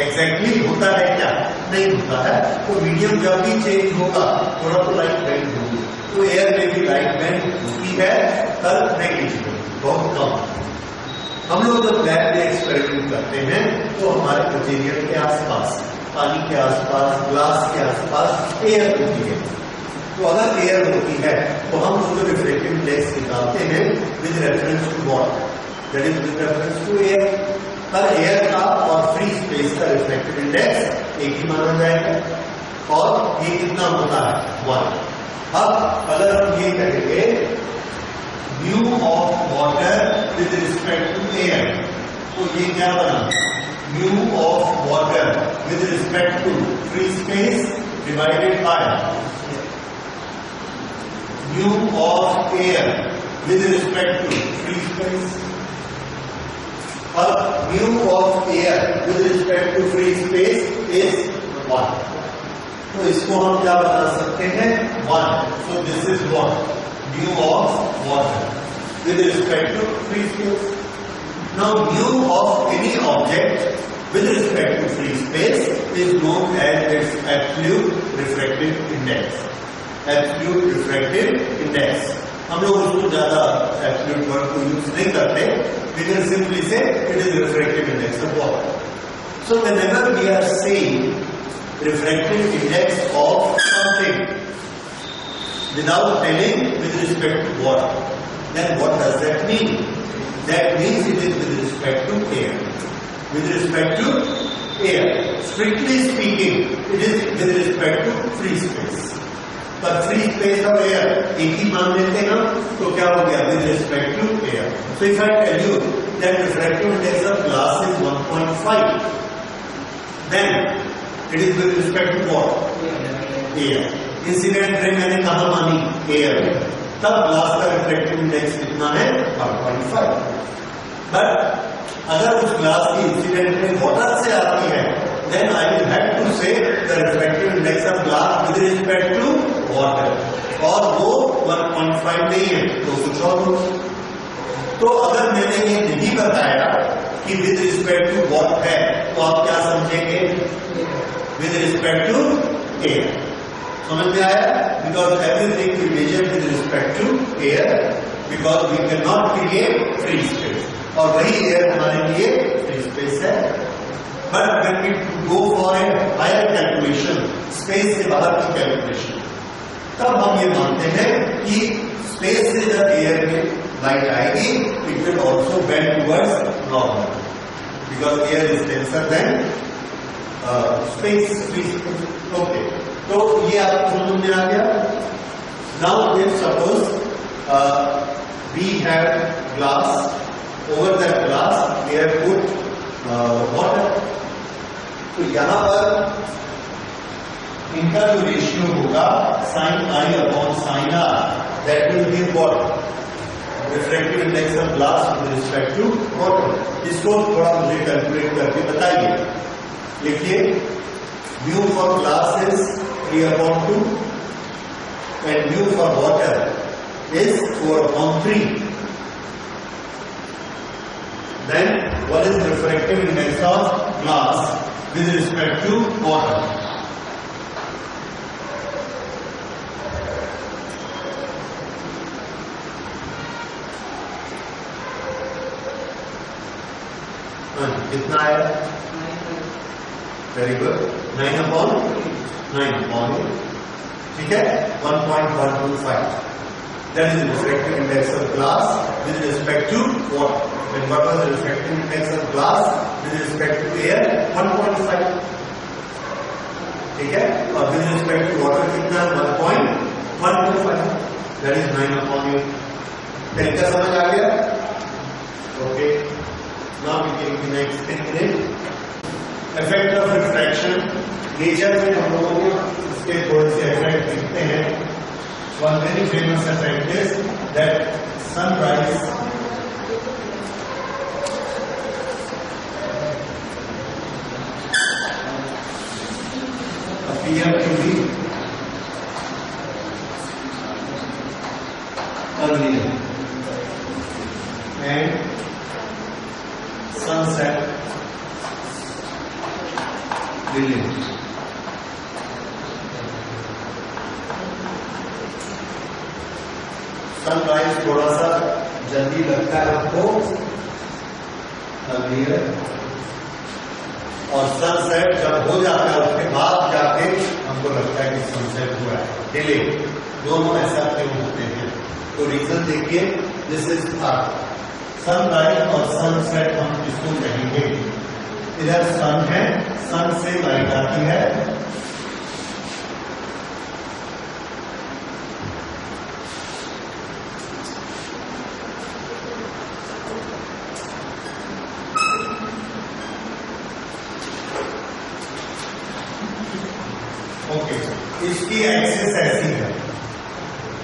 एग्जैक्टली होता है क्या? नहीं होता है। तो मीडियम जब भी चेंज होगा थोड़ा तो लाइट बेंड होगी, तो एयर में भी लाइट बेंड होती है, पर नेग्लिजिबल, बहुत कम। हम लोग जब लैब में एक्सपेरिमेंट करते हैं तो हमारे मटेरियल के आसपास, पानी के आसपास, ग्लास के आसपास एयर होती है। तो अगर एयर होती है तो हम उसको रिफ्रैक्टिव इंडेक्स निकालते हैं with reference to what? That is with reference to air. पर एयर का और फ्री स्पेस का रिफ्रैक्टिव इंडेक्स एक ही माना जाएगा, और ये कितना होता है? 1। अब अगर हम ये कहेंगे mu of water with respect to air, तो ये क्या बना, mu of water with respect to free space divided by mu of air with respect to free space. अब mu of air with respect to free space is 1, तो इसको हम क्या बना सकते हैं, 1। So this is what, mu of water with respect to free space. Now mu of any object with respect to free space is known as its absolute refractive index. Absolute refractive index. हम लोग उसको ज्यादा absolute word को use नहीं करते, we can simply say it is refractive index of water. So whenever we are saying refractive index of something without telling with respect to what, then what does that mean? That means it is with respect to air. With respect to air. Strictly speaking, it is with respect to free space. पर free space और air एक ही मान लेते हैं हम, तो क्या हो गया, with respect to air. So if I tell you that refractive index of glass is 1.5, then it is with respect to what? Air. Incident ray मैंने कहाँ मानी, air. तब ग्लास का रिफ्रैक्टिव इंडेक्स कितना है, 1.5। बट अगर उस ग्लास की इंसिडेंट में वाटर से आती है, then I will have to say the refractive index of glass with respect to water, और वो 1.5 नहीं है तो कुछ और हो। तो अगर मैंने ये नहीं बताया कि विद रिस्पेक्ट टू व्हाट है, तो आप क्या समझेंगे, विद रिस्पेक्ट टू एयर। समझ में आया? Because everything we measure with respect to air, because we can not create free space, और वही एयर हमारे लिए फ्री स्पेस है। But when we go for a higher calculation, space से बाहर की कैलकुलेशन, तब हम ये मानते हैं कि स्पेस से जब एयर में लाइट आएगी, it will also bend towards normal, because air is denser than space, free space. Okay, तो ये आपको समझ में आ गया। Now if suppose we have glass, over that glass we have put water, तो यहां पर इनका जो रेशियो होगा sine I upon sine r, that will give what, refractive index of glass with respect to water. इसको थोड़ा मुझे calculate करके बताइए। लिखिए, mu for glass is 3/2 and mu for water is 4/3. Then what is the refractive index of glass with respect to water? कितना है? Very good, 9/9, ठीक है, 1.125. That is the refractive index of glass with respect to water. And what was the refractive index of glass with respect to air? 1.5. ठीक है, और with respect to water कितना? 1.125. That is 9/8. तरीका समझ आ गया? Okay. Now we take the next thing. Effect of refraction. Nature में हम लोगों को इसके थोड़े से इफेक्ट दिखते हैं। One very famous effect is that sunrise appear to be earlier and sunset delayed. Sunrise थोड़ा सा जल्दी लगता है आपको, और सनसेट जब हो जाता है उसके बाद जाके हमको लगता है कि सनसेट हुआ है। डिले, दोनों ऐसा क्यों होते हैं? तो रीजन देखिए, दिस इज सनराइज और सनसेट हम किसको कहेंगे? इधर सन है, सन से लाइट आती है,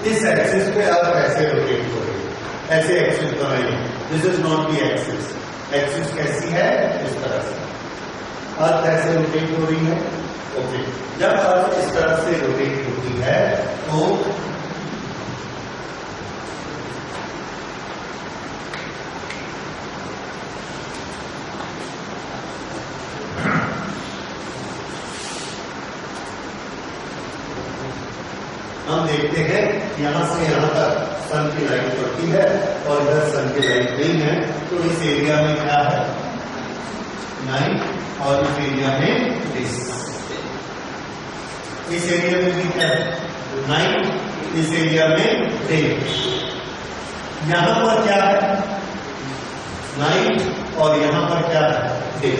इस एक्सिस पे अर्थ ऐसे रोटेट हो रही है, ऐसे एक्सिस बनाइए। This is not the axis. Axis कैसी है? इस तरह से अर्थ ऐसे रोटेट हो रही है। ओके, जब अर्थ इस तरह से रोटेट होती है तो हम देखते हैं यहां से यहां तक सन की लाइट पड़ती है और इधर सन की लाइट नहीं है, तो इस एरिया में क्या है? नाइट, और इस एरिया में दिस। इस एरिया में भी क्या है? नाइट, इस एरिया में डे। यहां पर क्या है? नाइट, और यहां पर क्या है? डे।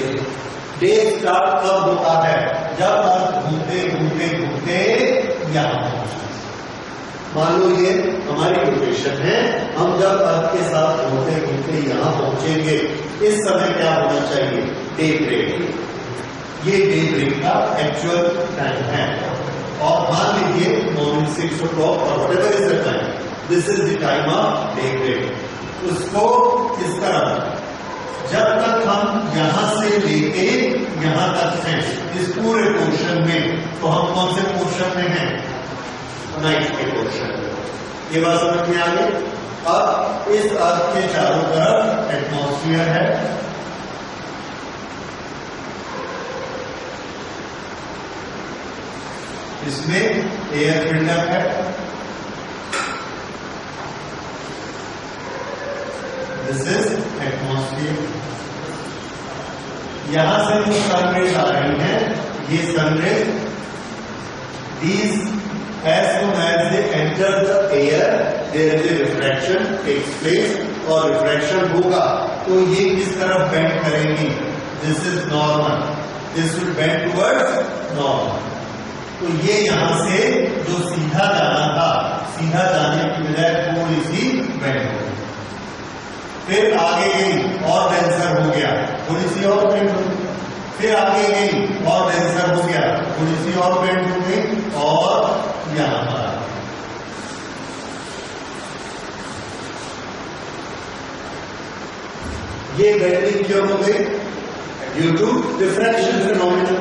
डे स्टार्ट कब होता है? जब अर्थ घूमते घूमते घूमते यहां पहुंचता है। मान लो ये हमारी लोकेशन है, हम जब अर्थ के साथ घूमते घूमते यहां पहुंचेंगे, इस समय क्या होना चाहिए? Day break. ये डे ब्रेक का एक्चुअल टाइम है। और मान लीजिए मॉर्निंग 6 o'clock और whatever is the time, this is the time of day break. उसको इस तरह जब तक हम यहां से लेके यहां तक हैं इस पूरे पोर्शन में, तो हम कौन से पोर्शन में हैं? नाइट के पोर्शन में। ये बात समझ में आ गई? अब इस अर्थ के चारों तरफ एटमॉस्फेयर है, इसमें एयर फिल्टर है, दिस इज एटमॉस्फेयर। यहां से जो सनरेज आ रही है, ये sun rays these as soon as they enter the air there is a refraction takes place, और रिफ्रैक्शन होगा तो ये किस तरफ बेंड करेंगी? This is normal, this will bend towards normal. तो ये यहां से जो सीधा जाना था, सीधा जाने की बजाय थोड़ी सी बेंड हो गई, फिर आगे गई और डेंसर हो गया, थोड़ी सी और बेंड हो गई, फिर आगे गई और डेंसर हो गया, थोड़ी सी और बेंड हो गई, और यहां पर ये बेंडिंग क्यों हो गई? Due to diffraction phenomena.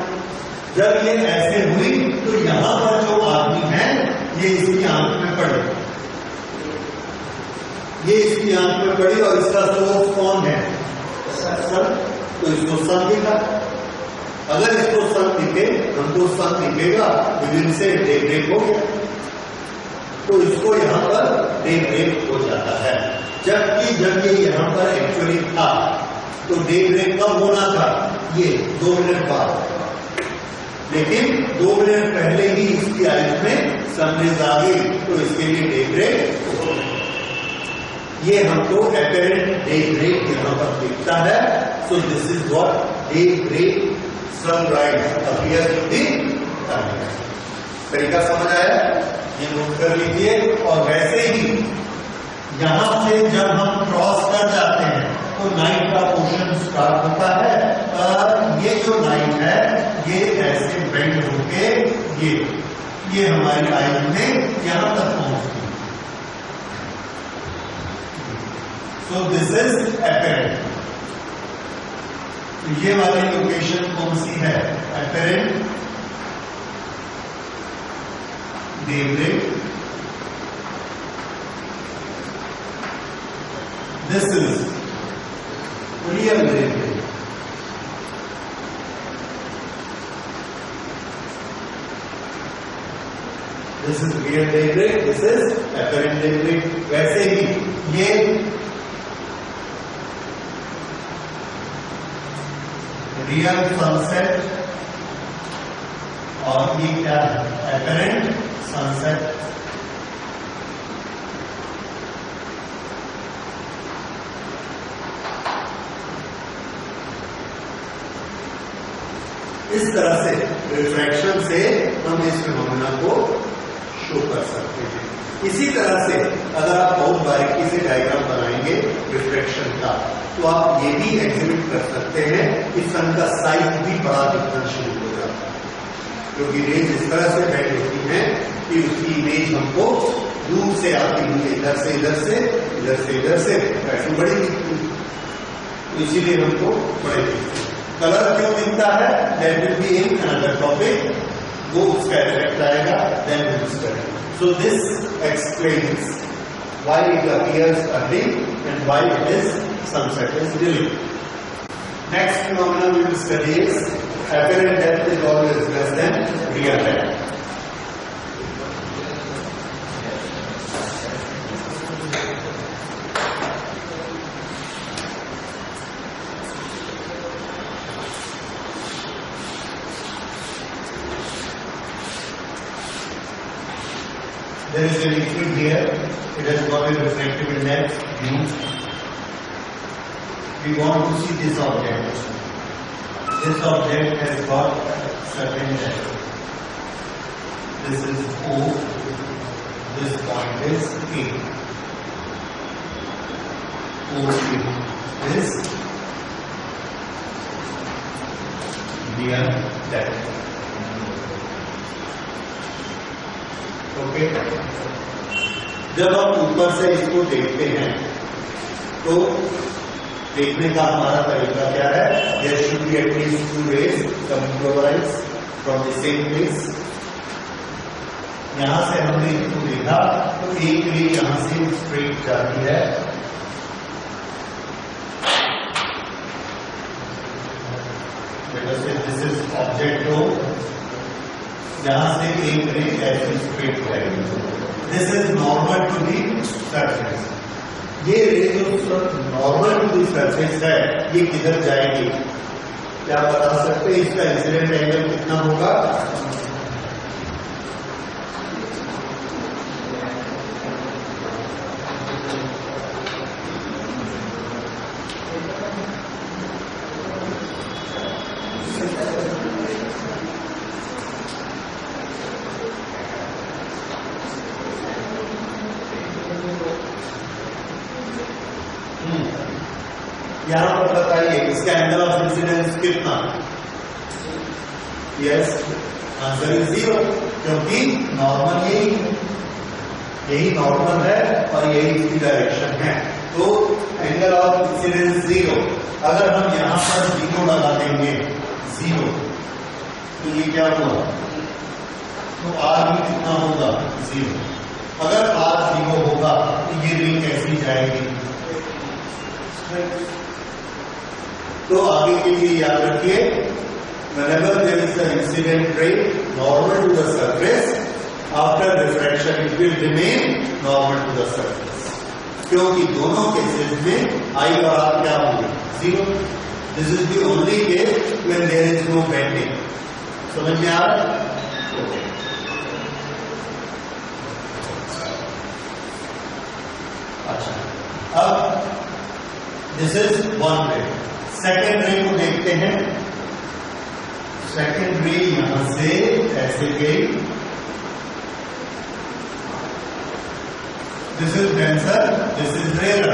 जब ये ऐसे हुई तो यहां पर जो आदमी है ये इसकी आंख में पड़े, ये इसकी आंख में पड़ी, और इसका सोर्स कौन है? सन। तो इसको सन दिखा। अगर इसको सन दिखे, हमको सन दिखेगा, विभिन्न से डे ब्रेक हो गया, तो इसको यहां पर डे ब्रेक हो जाता है। जबकि जब ये यहां पर एक्चुअली था तो डे ब्रेक कब होना था? ये 2 मिनट बाद, लेकिन 2 मिनट पहले ही इसकी आइज में सनरेज आ गई, तो इसके लिए डे ब्रेक हो गया। ये हमको एपेरेंट डे ब्रेक यहां पर दिखता है। So this is what daybreak sunrise appear to the sunrise. तरीका समझ आया? ये नोट कर लीजिए। और वैसे ही यहां से जब हम क्रॉस कर जाते हैं तो नाइट का पोर्शन स्टार्ट होता है, और ये जो नाइट है ये ऐसे बेंड होके ये हमारी आइज में यहां तक पहुंचती है। So this is apparent. ये वाली लोकेशन कौन सी है? Apparent daybreak. This is real daybreak. This is real daybreak, this is apparent daybreak. वैसे ही ये रियल सनसेट, और ये क्या है? Apparent sunset. इस तरह से रिफ्रैक्शन से हम इस फिनोमेना को शो कर सकते हैं। इसी तरह से अगर आप बहुत बारीकी से डायग्राम बनाएंगे रिफ्रैक्शन का, तो आप ये भी एग्जिबिट कर सकते हैं कि सन का साइज भी बड़ा दिखना शुरू हो जाता है। क्योंकि रेज इस तरह से बेंड होती है कि उसकी इमेज हमको दूर से आती हुई इधर से इधर से इधर से इधर से ऐसी बड़ी दिखती है, तो इसीलिए हमको बड़े दिखती है। कलर क्यों दिखता है, that will be in another topic, वो उसका इफेक्ट आएगा, then will study. So this explains why it appears early and why it is sunset is delayed. Next phenomenon we will study is apparent depth is always less than real depth. There is a liquid here, it has got a refractive index u. We want to see this object. This object has got certain depth. This is O, this point is A. OA is real depth. Okay, जब हम ऊपर से इसको देखते हैं तो देखने का हमारा तरीका क्या है, there should be at least 2 rays coming to our eyes from the same place. यहां से हमने इसको देखा तो एक रे यहां से स्ट्रेट जाती है, दिस इज ऑब्जेक्ट रो, यहां से एक रे ऐसे स्ट्रेट जाएगी, this is normal to the surface. ये रे जो नॉर्मल टू दी सरफेस है ये किधर जाएगी, क्या बता सकते हैं इसका इंसिडेंट एंगल कितना होगा? यहां पर बताइए इसका एंगल ऑफ इंसिडेंस कितना? यस, आंसर इज 0, क्योंकि नॉर्मल यही नॉर्मल है और यही इसकी डायरेक्शन है, तो एंगल ऑफ इंसिडेंस 0। अगर हम यहां पर 0 लगा देंगे 0, तो ये क्या हुआ, तो आर भी कितना होगा 0। अगर आर 0 होगा तो ये रिंग कैसी जाएगी? तो आगे के लिए याद रखिए, whenever there is an incident ray normal to the surface, after refraction it will remain normal to the surface, क्योंकि दोनों केसेस में I और R क्या होंगे? 0. This is the only case when there is no bending. समझ में आ रहा है? अच्छा, अब दिस इज वन रे। सेकेंड रे को देखते हैं। सेकेंड रे यहां से ऐसे गई, this is denser, this is rare.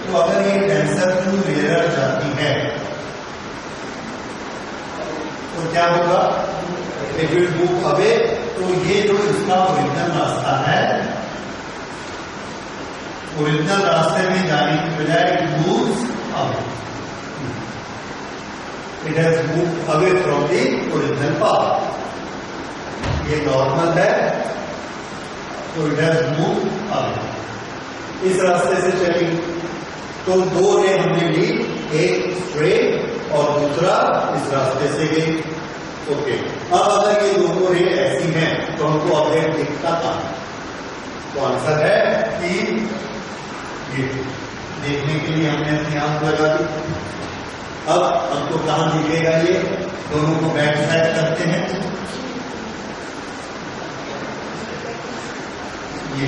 तो अगर ये डेंसर टू रेयर जाती है तो क्या होगा? It will move away. तो ये जो इसका ओरिजिनल रास्ता है, ओरिजिनल रास्ते में जाने की बजाय it moves away, it has moved away from the original path. ये नॉर्मल है तो इट हैज मूव्ड अवे। इस रास्ते से चली तो दो रे हमने ली, एक स्ट्रेट और दूसरा इस रास्ते से गई। ओके, अब अगर ये दोनों रे ऐसी हैं तो हमको ऑब्जेक्ट दिखता कहां? तो आंसर है कि ये देखने के लिए हमने अपनी आंख लगा दी। अब हमको कहां दिखेगा? ये दोनों को बैक साइड करते हैं, ये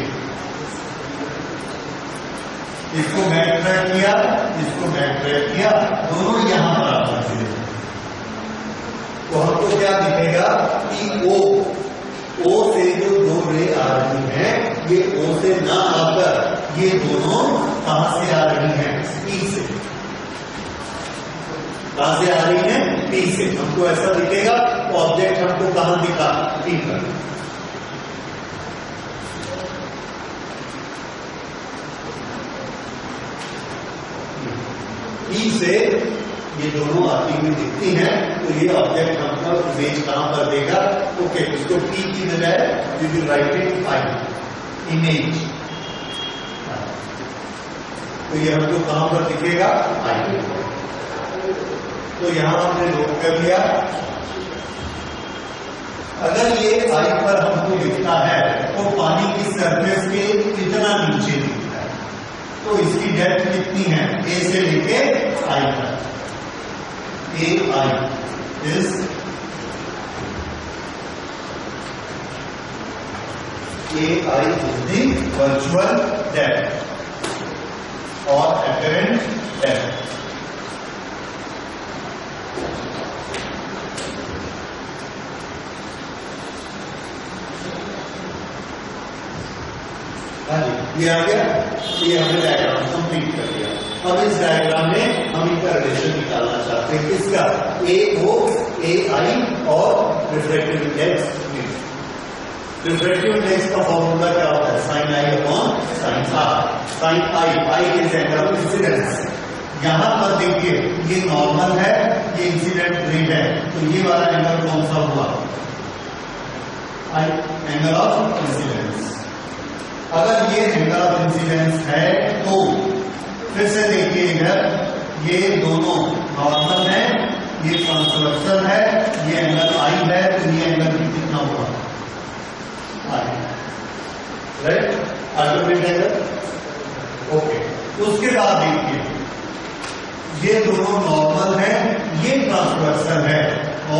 इसको बैक ट्रैक किया, इसको बैक ट्रैक किया, दोनों यहां पर आकर थे। तो हमको क्या दिखेगा कि ओ से जो दो रे आ रही हैं, ये ओ से ना आकर ये दोनों कहां से आ रही हैं? पी से। कहां से आ रही हैं? पी से। हमको ऐसा दिखेगा तो ऑब्जेक्ट हमको कहां दिखा? टी पर। ई से ये दोनों आती हुई दिखती हैं, तो ये ऑब्जेक्ट हमको इमेज कहां पर देगा? ओके, इसको पी की बजाय we will write it I image, तो ये हमको कहां पर दिखेगा? आई। तो यहां हमने नोट कर लिया, अगर ये आई पर हमको दिखता है तो पानी की सरफेस के कितना नीचे दिखता है, तो इसकी डेप्थ कितनी है? ए से लेके आई तक। ए I is the virtual depth और apparent depth। हाँ जी, ये आ गया। ये हमने डायग्राम कंप्लीट कर दिया। अब इस डायग्राम में हम इनका रिलेशन निकालना चाहते हैं, किसका? ए ओ ए आई और रिफ्रैक्टिव इंडेक्स। रिफ्रैक्टिव इंडेक्स का फॉर्मूला क्या होता है? Sine I upon sine r. Sine i is angle of incidence. यहां पर देखिए, ये नॉर्मल है, ये इंसिडेंट रे है, तो ये वाला एंगल कौन सा हुआ? आई, एंगल ऑफ इंसिडेंस। अगर ये एंगल ऑफ इंसिडेंस है तो फिर से देखिए इधर, ये दोनों नॉर्मल है, ये ट्रांसवर्सल है, ये एंगल आई है, तो ये एंगल भी कितना हुआ? आई, राइट? Alternate angle. ओके, उसके बाद देखिए, ये दोनों नॉर्मल है, ये ट्रांसवर्सल है,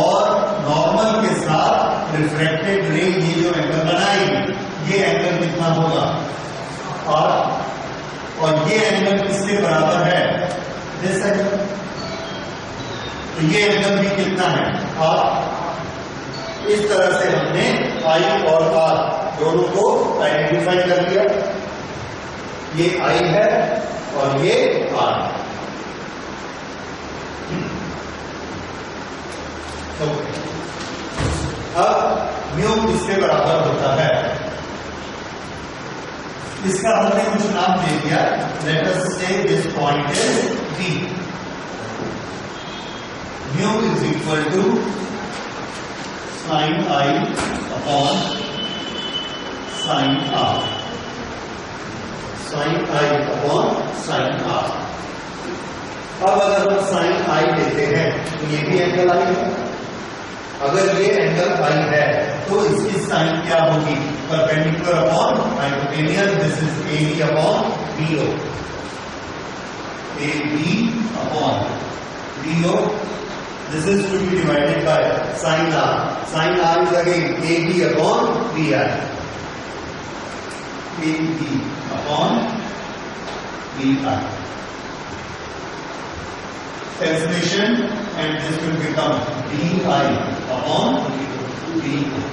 और नॉर्मल के साथ रिफ्रैक्टेड रे ये जो एंगल बनाएगी, ये एंगल कितना होगा? और ये एंगल किसके बराबर है? This angle. तो ये एंगल भी कितना है? इस तरह से हमने आई और आर दोनों को आइडेंटिफाई कर लिया। ये आई है और ये आर है। अब म्यू किसके बराबर होता है? इसका हमने कुछ नाम दे दिया। Let us say this point is B. Mu is equal to sine I upon sine r. Sine I upon sine r. अब अगर हम साइन आई लेते हैं तो ये भी एंगल आई है। अगर ये एंगल आई है तो इसकी साइन क्या होगी? Perpendicular upon hypotenuse. This is A B upon B O. A B upon B O. This is to be divided by sine r. Sine are is again A B upon B I. A B upon B I. Cancellation, and this will become bi upon bo.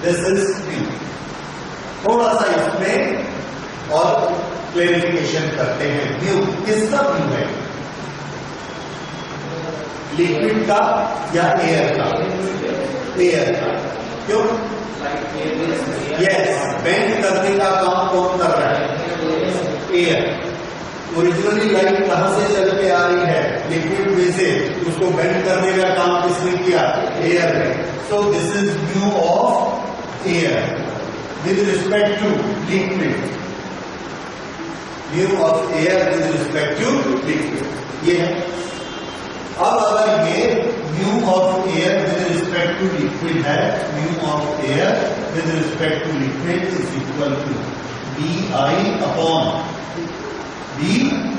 This is b. थोड़ा सा इसमें और clarification करते हैं। Mu किसका mu है? Liquid का या एयर का? एयर का। क्यों? यस, बेंड करने का काम कौन कर रहा है? एयर। ओरिजिनली लाइट कहां से चल के आ रही है? लिक्विड में से। उसको बेंड करने का काम किसने किया? एयर ने। So this is mu of air with respect to liquid. Mu of air with respect to liquid ये है। अब अगर ये mu of air with respect to liquid है, mu of air with respect to liquid is equal to B I upon B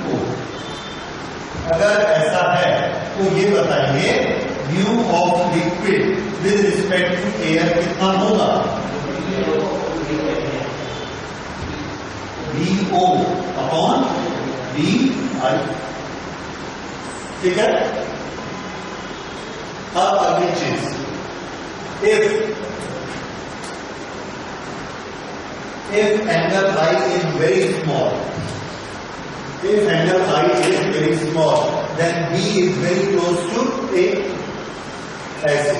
O. अगर ऐसा है तो ये बताइए mu of liquid with respect to air कितना होगा? B O upon B I. ठीक है। अब अगली चीज, if angle I is very small, if angle I is very small, then B is very close to A. ऐसे,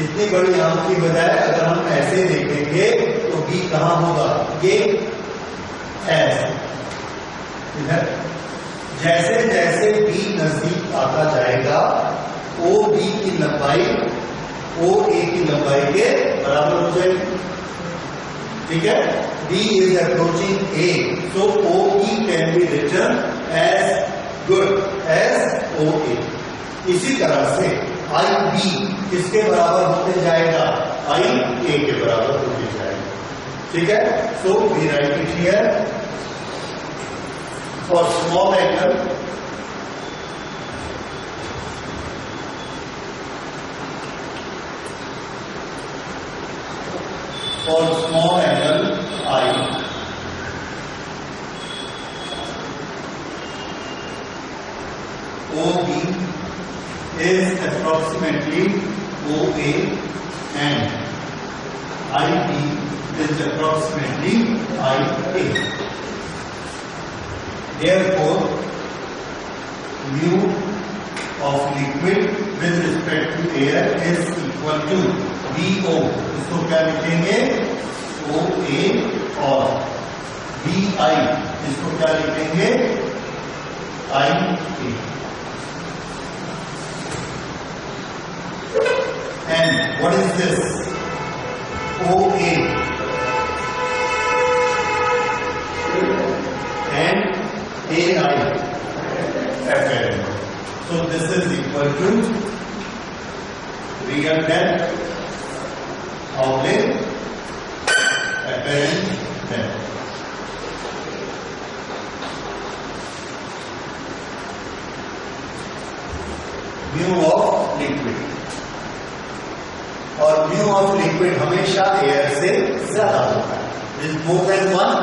इतनी बड़ी आंख की बजाय अगर हम ऐसे देखेंगे तो बी कहां होगा, ये ऐसे इधर। जैसे जैसे बी नजदीक आता जाएगा ओ बी की लंबाई ओ ए की लंबाई के बराबर हो जाएगी, ठीक है। B is approaching A, so OE can be written as good as OA। इसी तरह से IB किसके बराबर होते जाएगा, IA के बराबर होते जाएगा, ठीक है। So we write it here for small angle I, OB is approximately OA and IB is approximately IA. Therefore, mu of liquid with respect to air is equal to VO। इसको क्या लिखेंगे, OA, और VI इसको क्या लिखेंगे, IA। And what is this, OA and AI apparent। So this is equal to real depth oblique apparent depth। Mu of liquid, और mu of liquid हमेशा air से ज्यादा होता है, इज मोर देन 1।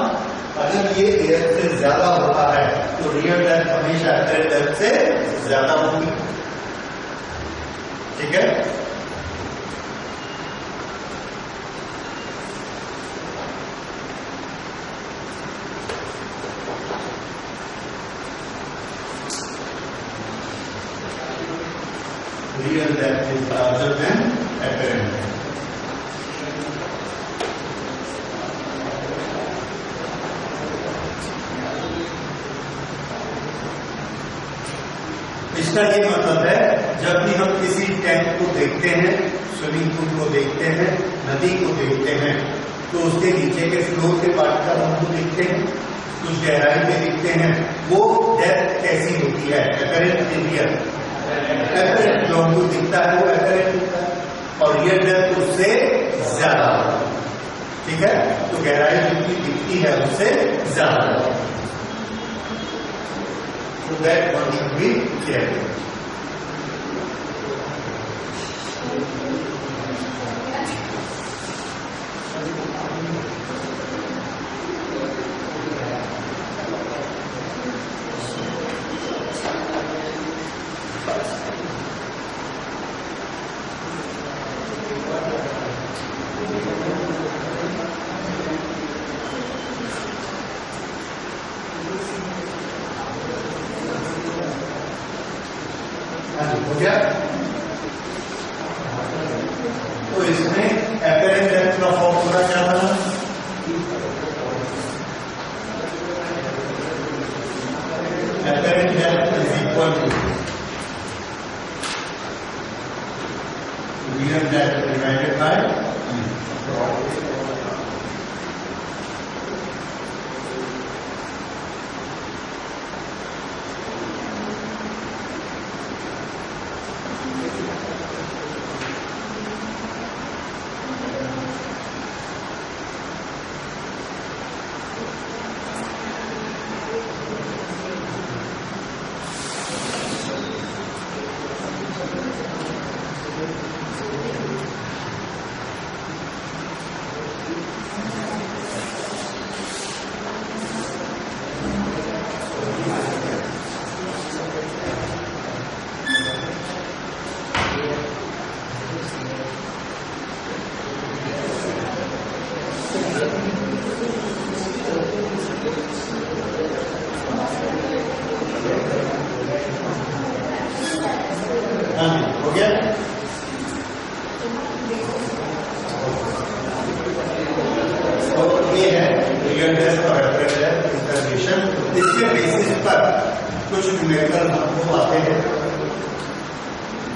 अगर ये एयर से ज्यादा होता है तो रियल डेप्थ हमेशा एपरेंट डेप्थ से ज्यादा होगी, ठीक है। Real depth is larger than apparent। इसका ये मतलब है जब भी हम किसी टैंक को देखते हैं, स्विमिंग पूल को देखते हैं, नदी को देखते हैं, तो उसके नीचे के फ्लोर के पार्ट का हमको देखते हैं, कुछ गहराई में दिखते हैं, वो डेप्थ कैसी होती है, एपरेंट एरिया, एपरेंट जो हमको दिखता है वो एपरेंट दिखता है, और ये डेप्थ उससे ज्यादा होगा, ठीक है। तो गहराई जितनी दिखती है उससे ज्यादा होगा। So that one should be clear। हो गया। तो इसमें एपरेंट डेप्थ का फॉर्मूला क्या बना, apparent depth is equal to real depth divided by कुछ न्यूमेरिकल हमको आते हैं,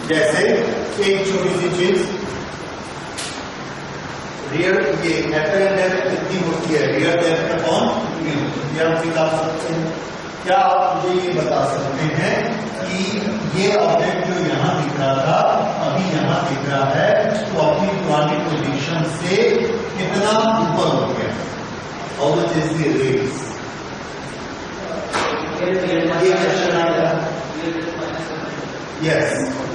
जैसे एक छोटी सी चीज, रियल ये एपरेंट डेप्थ कितनी होती है, रियल डेप्थ अपॉन म्यू, ये हम निकाल सकते हैं। क्या आप मुझे ये बता सकते हैं कि ये ऑब्जेक्ट जो यहाँ दिख रहा था अभी यहाँ दिख रहा है, तो अपनी पुरानी पोजीशन से कितना ऊपर हो गया? How much is the rise? ये क्वेश्चन आएगा। यस,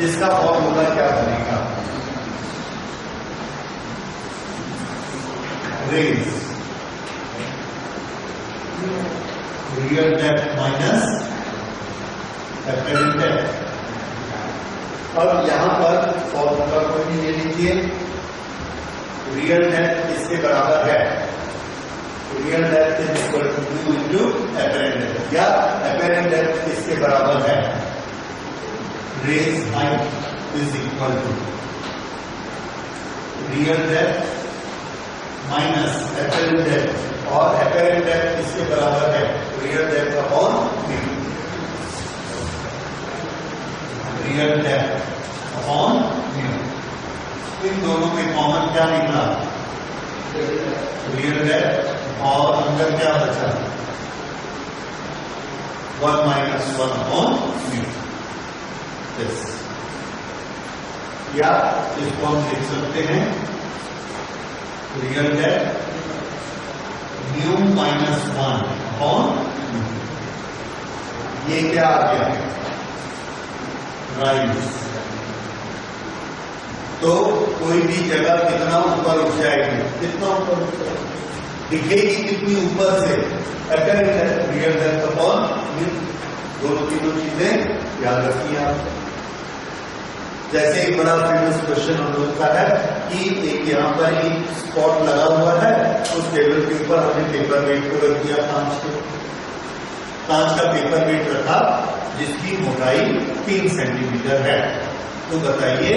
इसका फॉर्मूला क्या बनेगा? Rise real depth minus apparent depth. अब यहां पर फॉर्मूला को भी ले लीजिए, रियल डेप्थ इसके बराबर है, real depth is equal to mu into apparent depth, या एपरेंट डेप्थ इसके बराबर है race height is equal to real depth minus apparent depth, और एपरेंट डेप्थ इसके बराबर है real depth upon mu, real depth upon mu. इन दोनों में कॉमन क्या निकला? रियल डेप्थ, और अंदर क्या बचा? 1 माइनस 1 अपॉन म्यू। या इसको हम लिख सकते हैं real depth mu minus 1 upon mu. ये क्या आ गया? राइज। तो कोई भी जगह कितना ऊपर उठ जाएगी, कितना ऊपर दिखेगी, कितनी ऊपर से? Apparent depth real depth upon mu. दोनों तीनों चीजें याद रखिए आप। जैसे एक बड़ा फेमस क्वेश्चन हम लोग का है कि एक यहाँ पर एक स्पॉट लगा हुआ है, उस टेबल के ऊपर हमने पेपर वेट को रख दिया, कांच का पेपर वेट रखा जिसकी मोटाई 3 सेंटीमीटर है। तो बताइए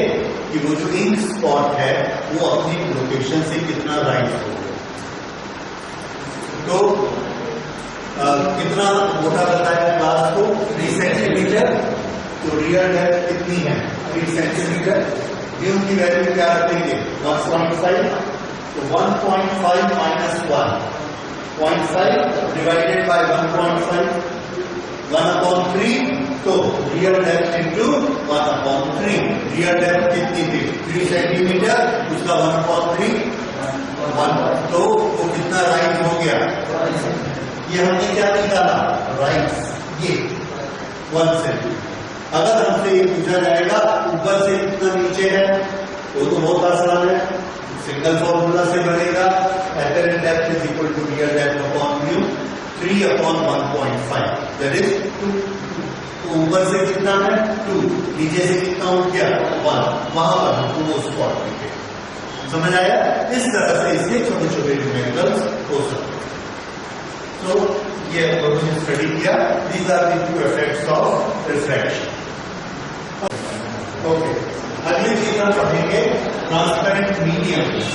कि वो जो इंक स्पॉट है वो अपनी लोकेशन से कितना राइज होगा? तो कितना मोटा बताया क्लास को? 3 सेंटीमीटर। तो रियल डेप्थ कितनी है? 3 सेंटीमीटर। म्यू की वैल्यू क्या रखेंगे? 1.5। तो 1.5 माइनस 1.5 डिवाइडेड बाय 1.5, 1/3। तो real depth into 1/3। Real depth कितनी थी? 3 सेंटीमीटर, उसका 1/3 1। तो वो कितना राइज हो गया? ये हमने क्या निकाला? राइज, ये 1 सेंटीमीटर। अगर हमसे ये पूछा जाएगा ऊपर से कितना नीचे है, तो बहुत आसान है, सिंगल फॉर्मूला से बनेगा। Apparent depth is equal to real depth upon mu, 3/1.5 that is 2। तो ऊपर से कितना है? 2, नीचे से कितना हो गया? 1। वहां पर हमको वो स्पॉट दिखे। समझ आया? इस तरह से इसके छोटे छोटे न्यूमेरिकल्स हो सकते हैं। तो ये हमने स्टडी किया, these are the 2 effects of refraction. Okay, अगली चीज हम पढ़ेंगे transparent mediums.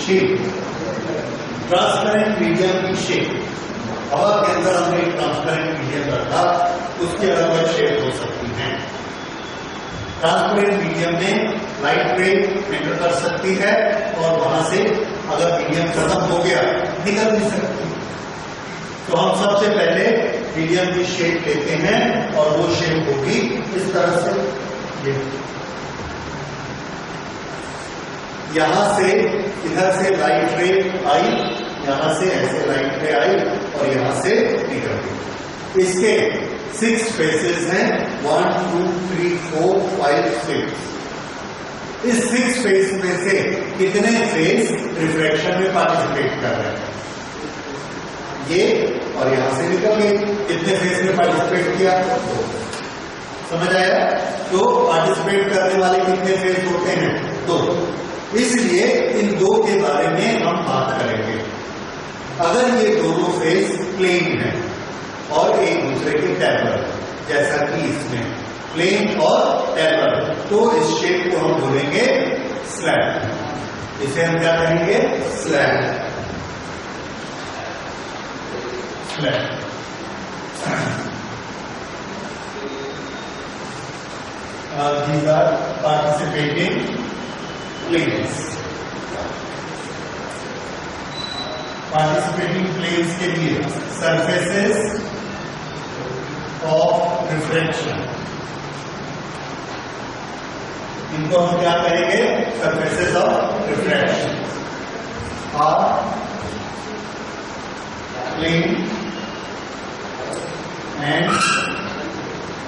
Shape, transparent medium की शेप। हवा के अंदर हमने एक ट्रांसपेरेंट मीडियम रखा, उसकी अलग अलग शेप हो सकती है। ट्रांसपेरेंट मीडियम में लाइट रे एंटर कर सकती है, और वहां से अगर मीडियम खत्म हो गया निकल नहीं सकती। तो हम सबसे पहले मीडियम की शेप लेते हैं, और वो शेप होगी इस तरह से। ये यहां से इधर से लाइट रे आई, यहां से ऐसे लाइट रे आई, और यहां से निकल गई। इसके 6 फेसेस हैं, 1 2 3 4 5 6। इस 6 फेस में से कितने फेस रिफ्रैक्शन में पार्टिसिपेट कर रहे हैं? ये, और यहां से निकल गए। कितने फेस में पार्टिसिपेट किया? 2। समझ आया? तो पार्टिसिपेट करने वाले कितने फेस होते हैं? 2। इसलिए इन 2 के बारे में हम बात करेंगे। अगर ये दोनों फेस प्लेन है और एक दूसरे के टैबल, जैसा कि इसमें प्लेन और पैरेलल, तो इस शेप को हम बोलेंगे स्लैब। इसे हम क्या कहेंगे? Slab. Slab. These are participating planes. Participating planes के लिए surfaces of refraction, इनको हम क्या कहेंगे? surfaces of refraction are plane and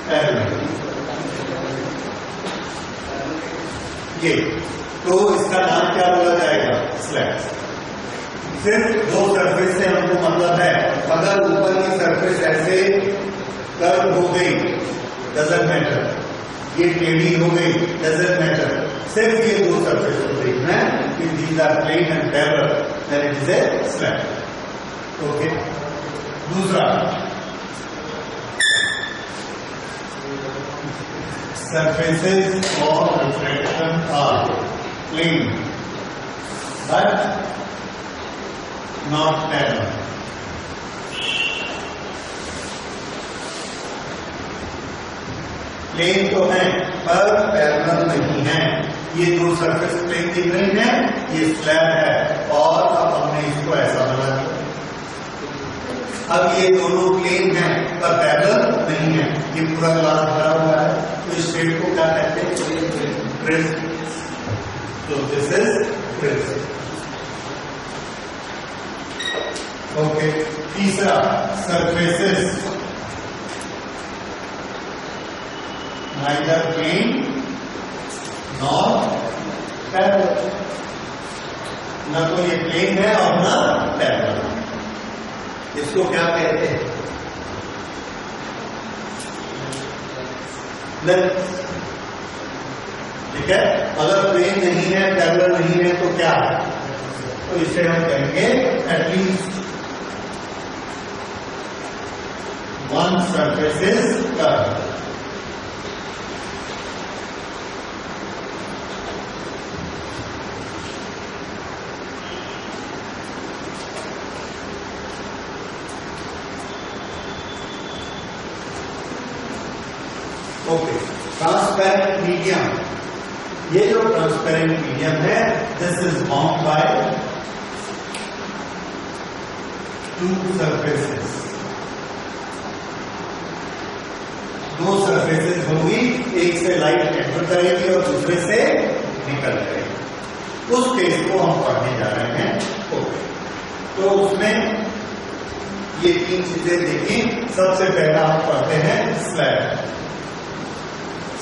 parallel। ये तो इसका नाम क्या बोला जाएगा? स्लैब। सिर्फ दो सरफेस से हमको मतलब है, अगर ऊपर की सरफेस ऐसे कर्व हो गई डजंट मैटर, ये टेढ़ी हो गई डजंट मैटर, सिर्फ ये दो सरफेस को देखना है कि these are plane and parallel, then it is a slab. Okay. दूसरा, surfaces of refraction are plane but not parallel। Plane तो है पर पैरेलल नहीं है। ये दो सरफेस प्लेन दिख रही है, ये स्लैब है, और अब हमने इसको ऐसा बना दिया। अब ये दोनों प्लेन हैं पर पैरेलल नहीं है, ये पूरा ग्लास भरा हुआ है, तो इस शेप को क्या कहते हैं? प्रिज्म। तो दिस इज प्रिज्म। ओके। तीसरा, surfaces neither plane nor parallel, न तो ये प्लेन है और न पैरेलल। इसको क्या कहते हैं? लेंथ। ठीक है। अगर प्लेन नहीं है, पैरेलल नहीं है, तो क्या है? तो इसे हम कहेंगे at least one surface is curve. Okay. Transparent medium, ये जो ट्रांसपेरेंट मीडियम है, this is bound by two surfaces. दो सरफेसेस होंगी, एक से लाइट एंटर करेगी और दूसरे से निकल जाएगी। उस केस को हम पढ़ने जा रहे हैं। ओके। तो उसमें ये तीन चीजें देखी। सबसे पहला हम पढ़ते हैं स्लैब।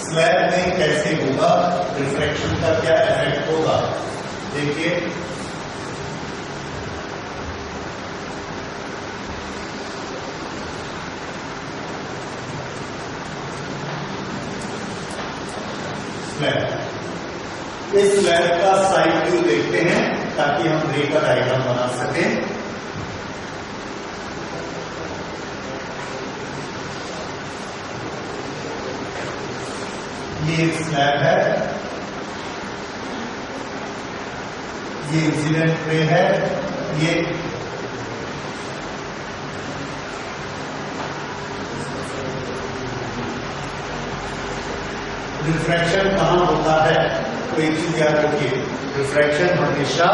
स्लैब में कैसे होगा, रिफ्रैक्शन का क्या इफेक्ट होगा? देखिए, स्लैब। इस स्लैब का साइड व्यू देखते हैं ताकि हम रे का डायग्राम बना सकें। ये एक स्लैब है, ये इंसिडेंट रे है, ये रिफ्रैक्शन कहां होता है? तो एक चीज याद रखिए, रिफ्रैक्शन हमेशा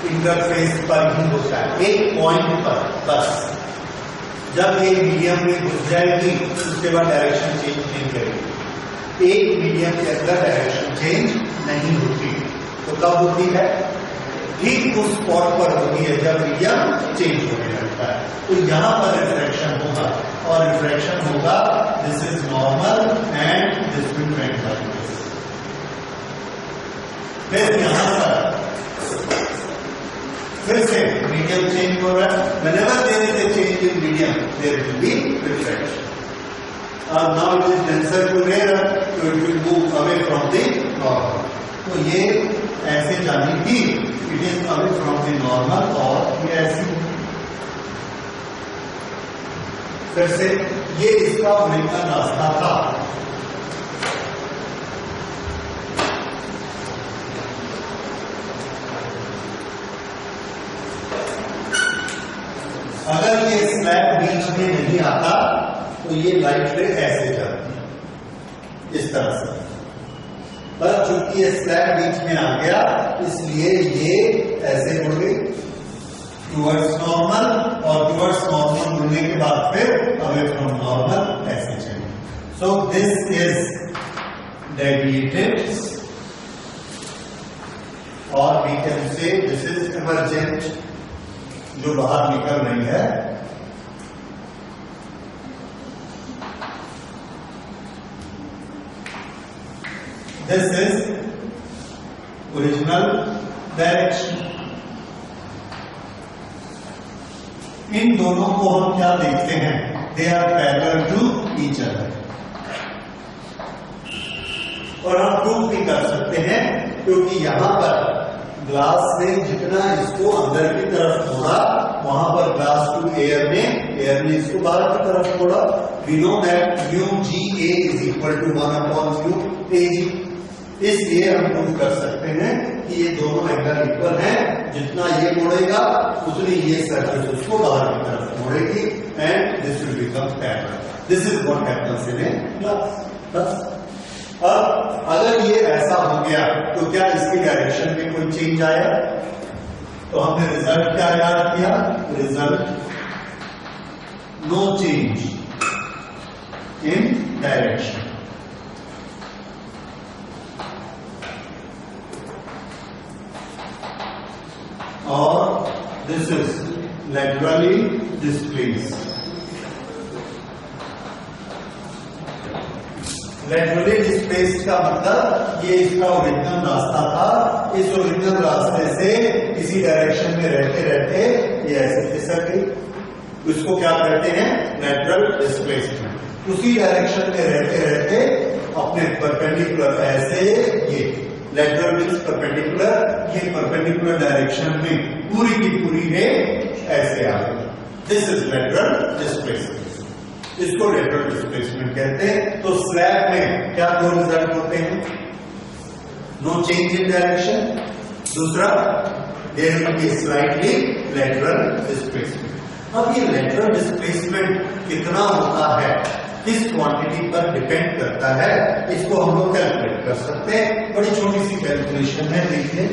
इंटरफेस पर ही होता है, एक पॉइंट पर बस। जब ये मीडियम में घुस जाएगी उसके बाद डायरेक्शन चेंज नहीं करेगी। एक मीडियम के अंदर डायरेक्शन चेंज नहीं होती, तो कब होती है? ठीक उस स्पॉट पर होती है जब मीडियम चेंज होने लगता है। तो यहां पर रिफ्रैक्शन होगा, और रिफ्रैक्शन होगा, this is normal and this will trend like this. फिर यहां पर फिर से मीडियम चेंज हो रहा है। Whenever there is a change in medium there will be refraction. Now it is denser to rarer, so it will move away from the normal. तो ये ऐसे जाने की, it is away from the normal, और ये ऐसी। फिर से ये इसका ओरिजिनल रास्ता था, स्लैब बीच में नहीं आता तो ये लाइट रे ऐसे जाती है, इस तरह से। पर चूंकि ये स्लैब बीच में आ गया इसलिए ये ऐसे मुड़ गई टुवर्ड्स नॉर्मल, और टुवर्ड्स नॉर्मल मुड़ने के बाद फिर अवे फ्रॉम नॉर्मल ऐसे चलेगी। सो दिस इज डेविएटेड, और we can say this is emergent, जो बाहर निकल रही है। This is original direction. इन दोनों को हम क्या देखते हैं, they are parallel to each other. और हम प्रूव भी कर सकते हैं क्योंकि यहां पर ग्लास ने जितना इसको अंदर की तरफ मोड़ा, वहां पर ग्लास टू एयर ने इसको बाहर की तरफ मोड़ा। We know that μGA is equal to 1/μAG। इसलिए हम प्रूव कर सकते हैं कि ये दोनों एंगल इक्वल हैं। जितना ये मोड़ेगा उतनी ये सरफेस उसको बाहर की तरफ मोड़ेगी, and this will become parallel. This is what happens in a glass. अब अगर ये ऐसा हो गया तो क्या इसकी डायरेक्शन में कोई चेंज आया? तो हमने रिजल्ट क्या याद किया? Result no change in direction. और this is laterally displaced. Laterally displaced का मतलब ये इसका ओरिजिनल रास्ता था, इस ओरिजिनल रास्ते से किसी डायरेक्शन में रहते रहते ये ऐसे खिसक गई। उसको क्या कहते हैं? Lateral displacement. उसी डायरेक्शन में रहते रहते अपने परपेंडिकुलर ऐसे ये लेटरल मींस परपेंडिकुलर, ये परपेंडिकुलर डायरेक्शन में पूरी की पूरी रे ऐसे आ गई। This is lateral displacement. इसको लेटरल डिस्प्लेसमेंट कहते हैं। तो स्लैब में क्या दो रिजल्ट होते हैं? नो चेंज इन डायरेक्शन, दूसरा there will be slightly lateral displacement. अब ये लेटरल डिस्प्लेसमेंट कितना होता है किस क्वांटिटी पर डिपेंड करता है, इसको हम लोग कैलकुलेट कर सकते हैं। बड़ी छोटी सी कैलकुलेशन है, देखिए।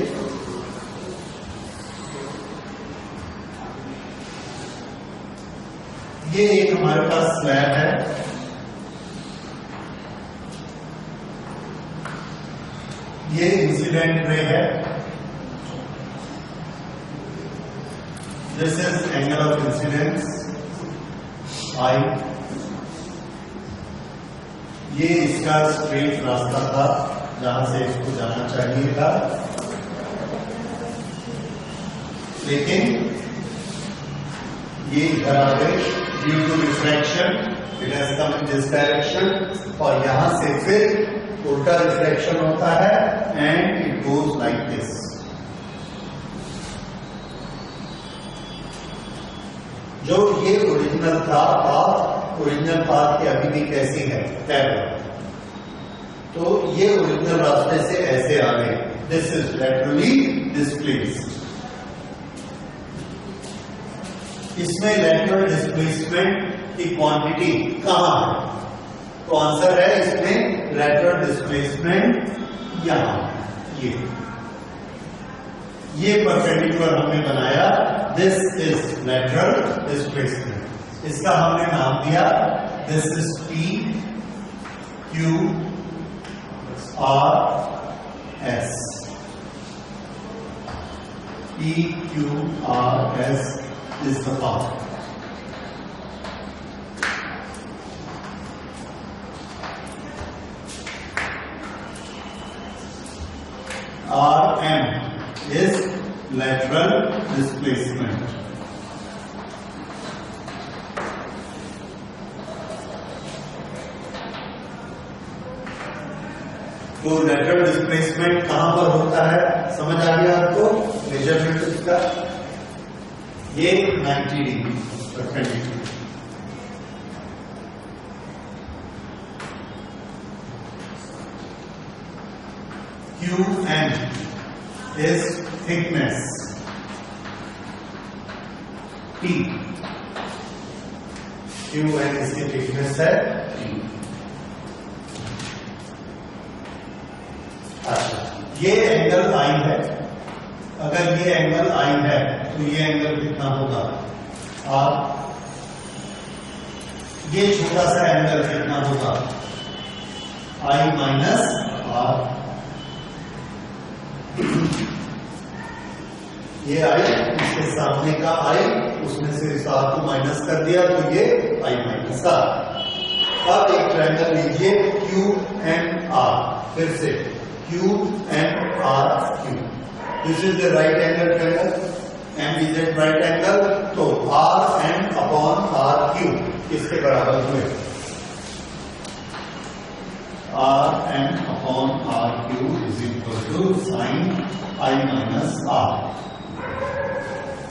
ये एक हमारे पास स्लैब है, ये इंसिडेंट रे है, this is angle of incidence I, ये इसका स्ट्रेट रास्ता था जहां से इसको जाना चाहिए था, लेकिन ये इधर आ गए due to refraction, it has come in this direction, और यहां से फिर उल्टा रिफ्रैक्शन होता है and it goes like this. जो ये ओरिजिनल था पाथ, ओरिजिनल पाथ की अभी भी कैसी है? पैरेलल। तो ये ओरिजिनल रास्ते से ऐसे आ गए, दिस इज लेटरली डिस्प्लेस्ड। इसमें लेटरल डिस्प्लेसमेंट की क्वांटिटी कहां है? तो आंसर है इसमें लेटरल डिस्प्लेसमेंट यहां, ये परपेंडिकुलर हमने बनाया, दिस इज लेटरल डिस्प्लेसमेंट। इसका हमने नाम दिया, this is P Q R S। P Q R S is the path. RM is lateral displacement. तो लेटरल डिस्प्लेसमेंट कहां पर होता है समझ आ गया आपको? मेजरमेंट इसका ये 90 degree perpendicular. QN is thickness T, Q N इसकी थिकनेस है। अच्छा, ये एंगल आई है। अगर ये एंगल आई है तो ये एंगल कितना होगा आर। ये छोटा सा एंगल कितना होगा आई माइनस आर। ये आई, इसके सामने का आई, उसमें से इस आर को माइनस कर दिया तो ये आई माइनस आर। अब एक ट्रायंगल लीजिए क्यू एंड आर, फिर से Q and R Q. This is the right angle triangle, M is at right angle, तो R N upon R Q किसके बराबर हुए R N upon R Q is equal to sine I minus R.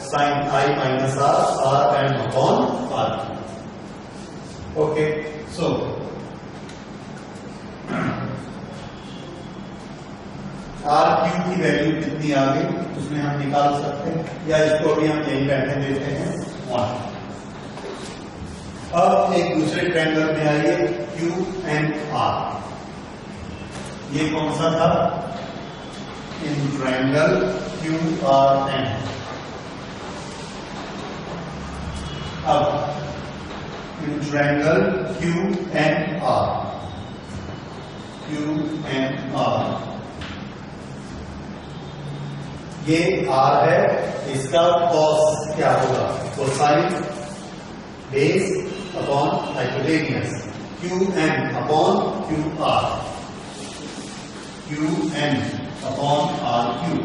Sine I minus R N upon R Q. Okay, so R Q की value कितनी आ गई उसमें हम निकाल सकते हैं, या इसको अभी हम यही बैठे देते हैं 1। अब एक दूसरे ट्रायंगल में आइए क्यू एंड आर। ये कौन सा था in triangle Q R N. अब in triangle Q and R, Q and R, ये आर है, इसका कॉस क्या होगा cosine base upon hypotenuse Q N upon Q R, Q N upon R Q.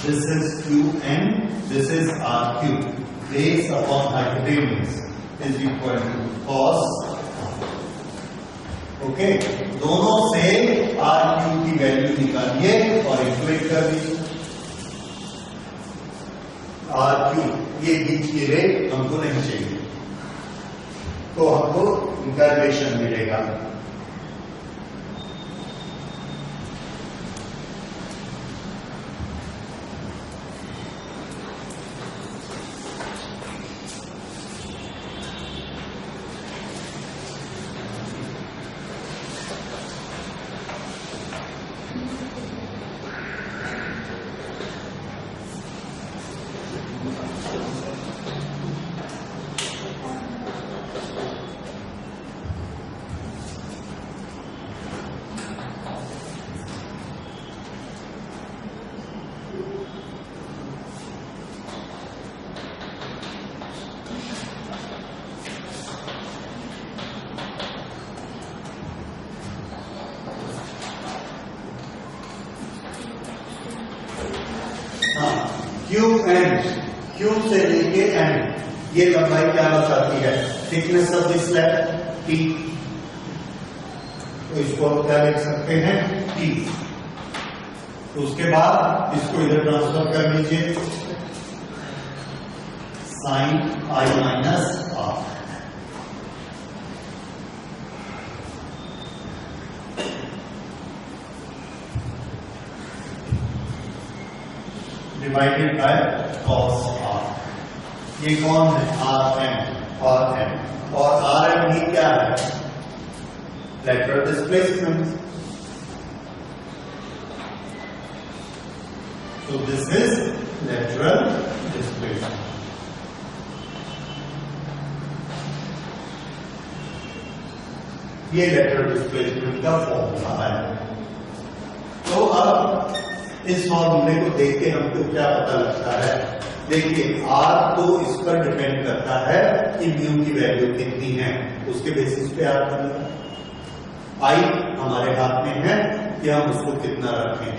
This is Q N, this is R Q. Base upon hypotenuse is equal to cos. Okay, दोनों से are Q की value निकालिए और equate कर दीजिए। Are Q, ये बीच की rate हमको नहीं चाहिए, तो हमको इनका रिलेशन मिलेगा। क्यू एंड, क्यू से लेके एंड, ये लंबाई क्या बताती है thickness of this slab T. तो इसको हम क्या लिख सकते हैं टी। तो उसके बाद इसको इधर ट्रांसफर कर लीजिए sine I minus r. Divided by cos r. ये कौन है आर एन और एन, और आर एन ही क्या है lateral displacement. So this is lateral displacement. ये lateral displacement का फॉर्मूला है। तो अब इस फॉर्मूले को देख के हमको क्या पता लगता है, देखिए R तो इस पर डिपेंड करता है कि म्यू की वैल्यू कितनी है, उसके बेसिस पे R बनेगा। I हमारे हाथ में है कि हम उसको कितना रखें,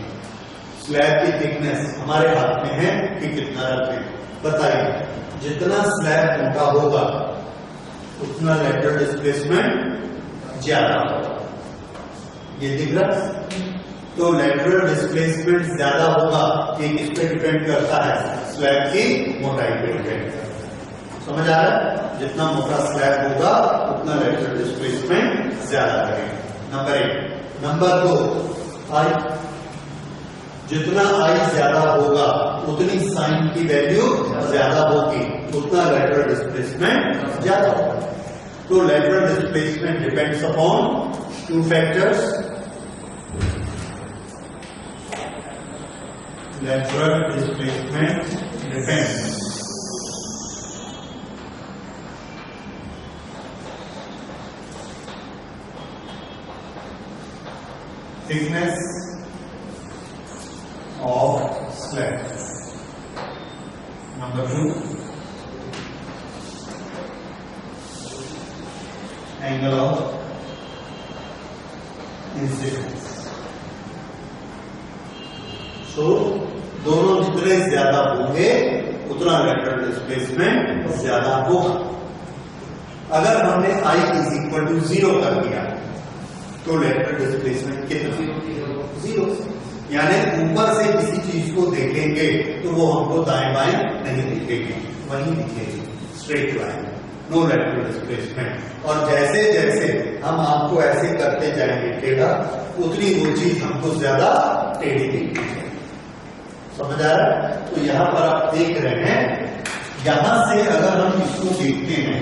स्लैब की थिकनेस हमारे हाथ में है कि कितना रखें। बताइए, जितना स्लैब मोटा होगा उतना लेटरल डिस्प्लेसमेंट ज्यादा होगा। ये दिख रहा है? तो लेटरल डिस्प्लेसमेंट ज्यादा होगा, ये किस पे डिपेंड करता है, स्लैब की मोटाई पे डिपेंड करता है। समझ आ रहा है? जितना मोटा स्लैब होगा उतना लेटरल डिस्प्लेसमेंट ज्यादा करेगा। नंबर 1। नंबर 2, आई, जितना आई ज्यादा होगा उतनी साइन की वैल्यू ज्यादा होगी, उतना लेटरल डिस्प्लेसमेंट ज्यादा होगा। तो lateral displacement depends upon two factors, lateral displacement depends thickness of slab. Number 2, angle of incidence. So दोनों जितने ज्यादा होंगे उतना लेटरल डिस्प्लेसमेंट ज्यादा होगा। अगर हमने I = 0 कर दिया तो लेटरल डिस्प्लेसमेंट कितना? 0। यानी ऊपर से किसी चीज को देखेंगे तो वो हमको दाएं बाएं नहीं दिखेगी, वहीं दिखेगी straight line, no lateral displacement. और जैसे जैसे हम आपको ऐसे करते जाएंगे टेढ़ा, उतनी वो चीज हमको ज्यादा टेढ़ी दिखेगी। समझ आ रहा है? तो यहां पर आप देख रहे हैं, यहां से अगर हम इसको देखते हैं,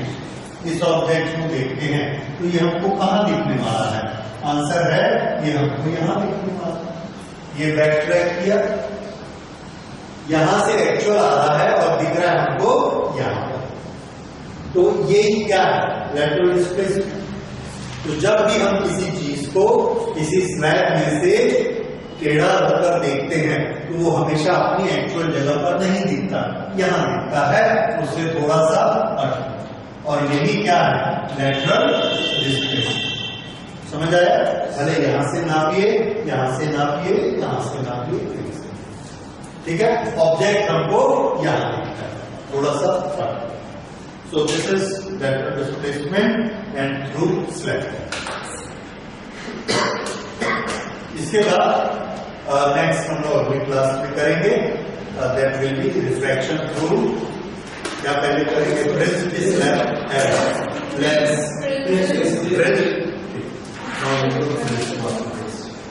इस ऑब्जेक्ट को देखते हैं, तो ये हमको कहां दिखने वाला है? आंसर है ये हमको यहां दिखने वाला है। ये बैक ट्रैक किया, यहां से एक्चुअल आ रहा है और दिख रहा है हमको यहां पर। तो ये क्या है? Lateral displacement. तो जब भी हम किसी चीज को किसी स्लैब में से टेढ़ा होकर देखते हैं तो वो हमेशा अपनी एक्चुअल जगह पर नहीं दिखता, यहां दिखता है, उससे थोड़ा सा हट। और यही क्या है? Lateral displacement. समझ आया? पहले यहां से नापिए, यहां से नापिए, यहां से नापिए, ठीक है? ऑब्जेक्ट हमको यहां दिखता है, थोड़ा सा हट। सो this is lateral displacement and through slab. इसके बाद नेक्स्ट हम लोग अगली क्लास में करेंगे, that will be refraction through, क्या पहले करेंगे? Prism slab error, lens prism.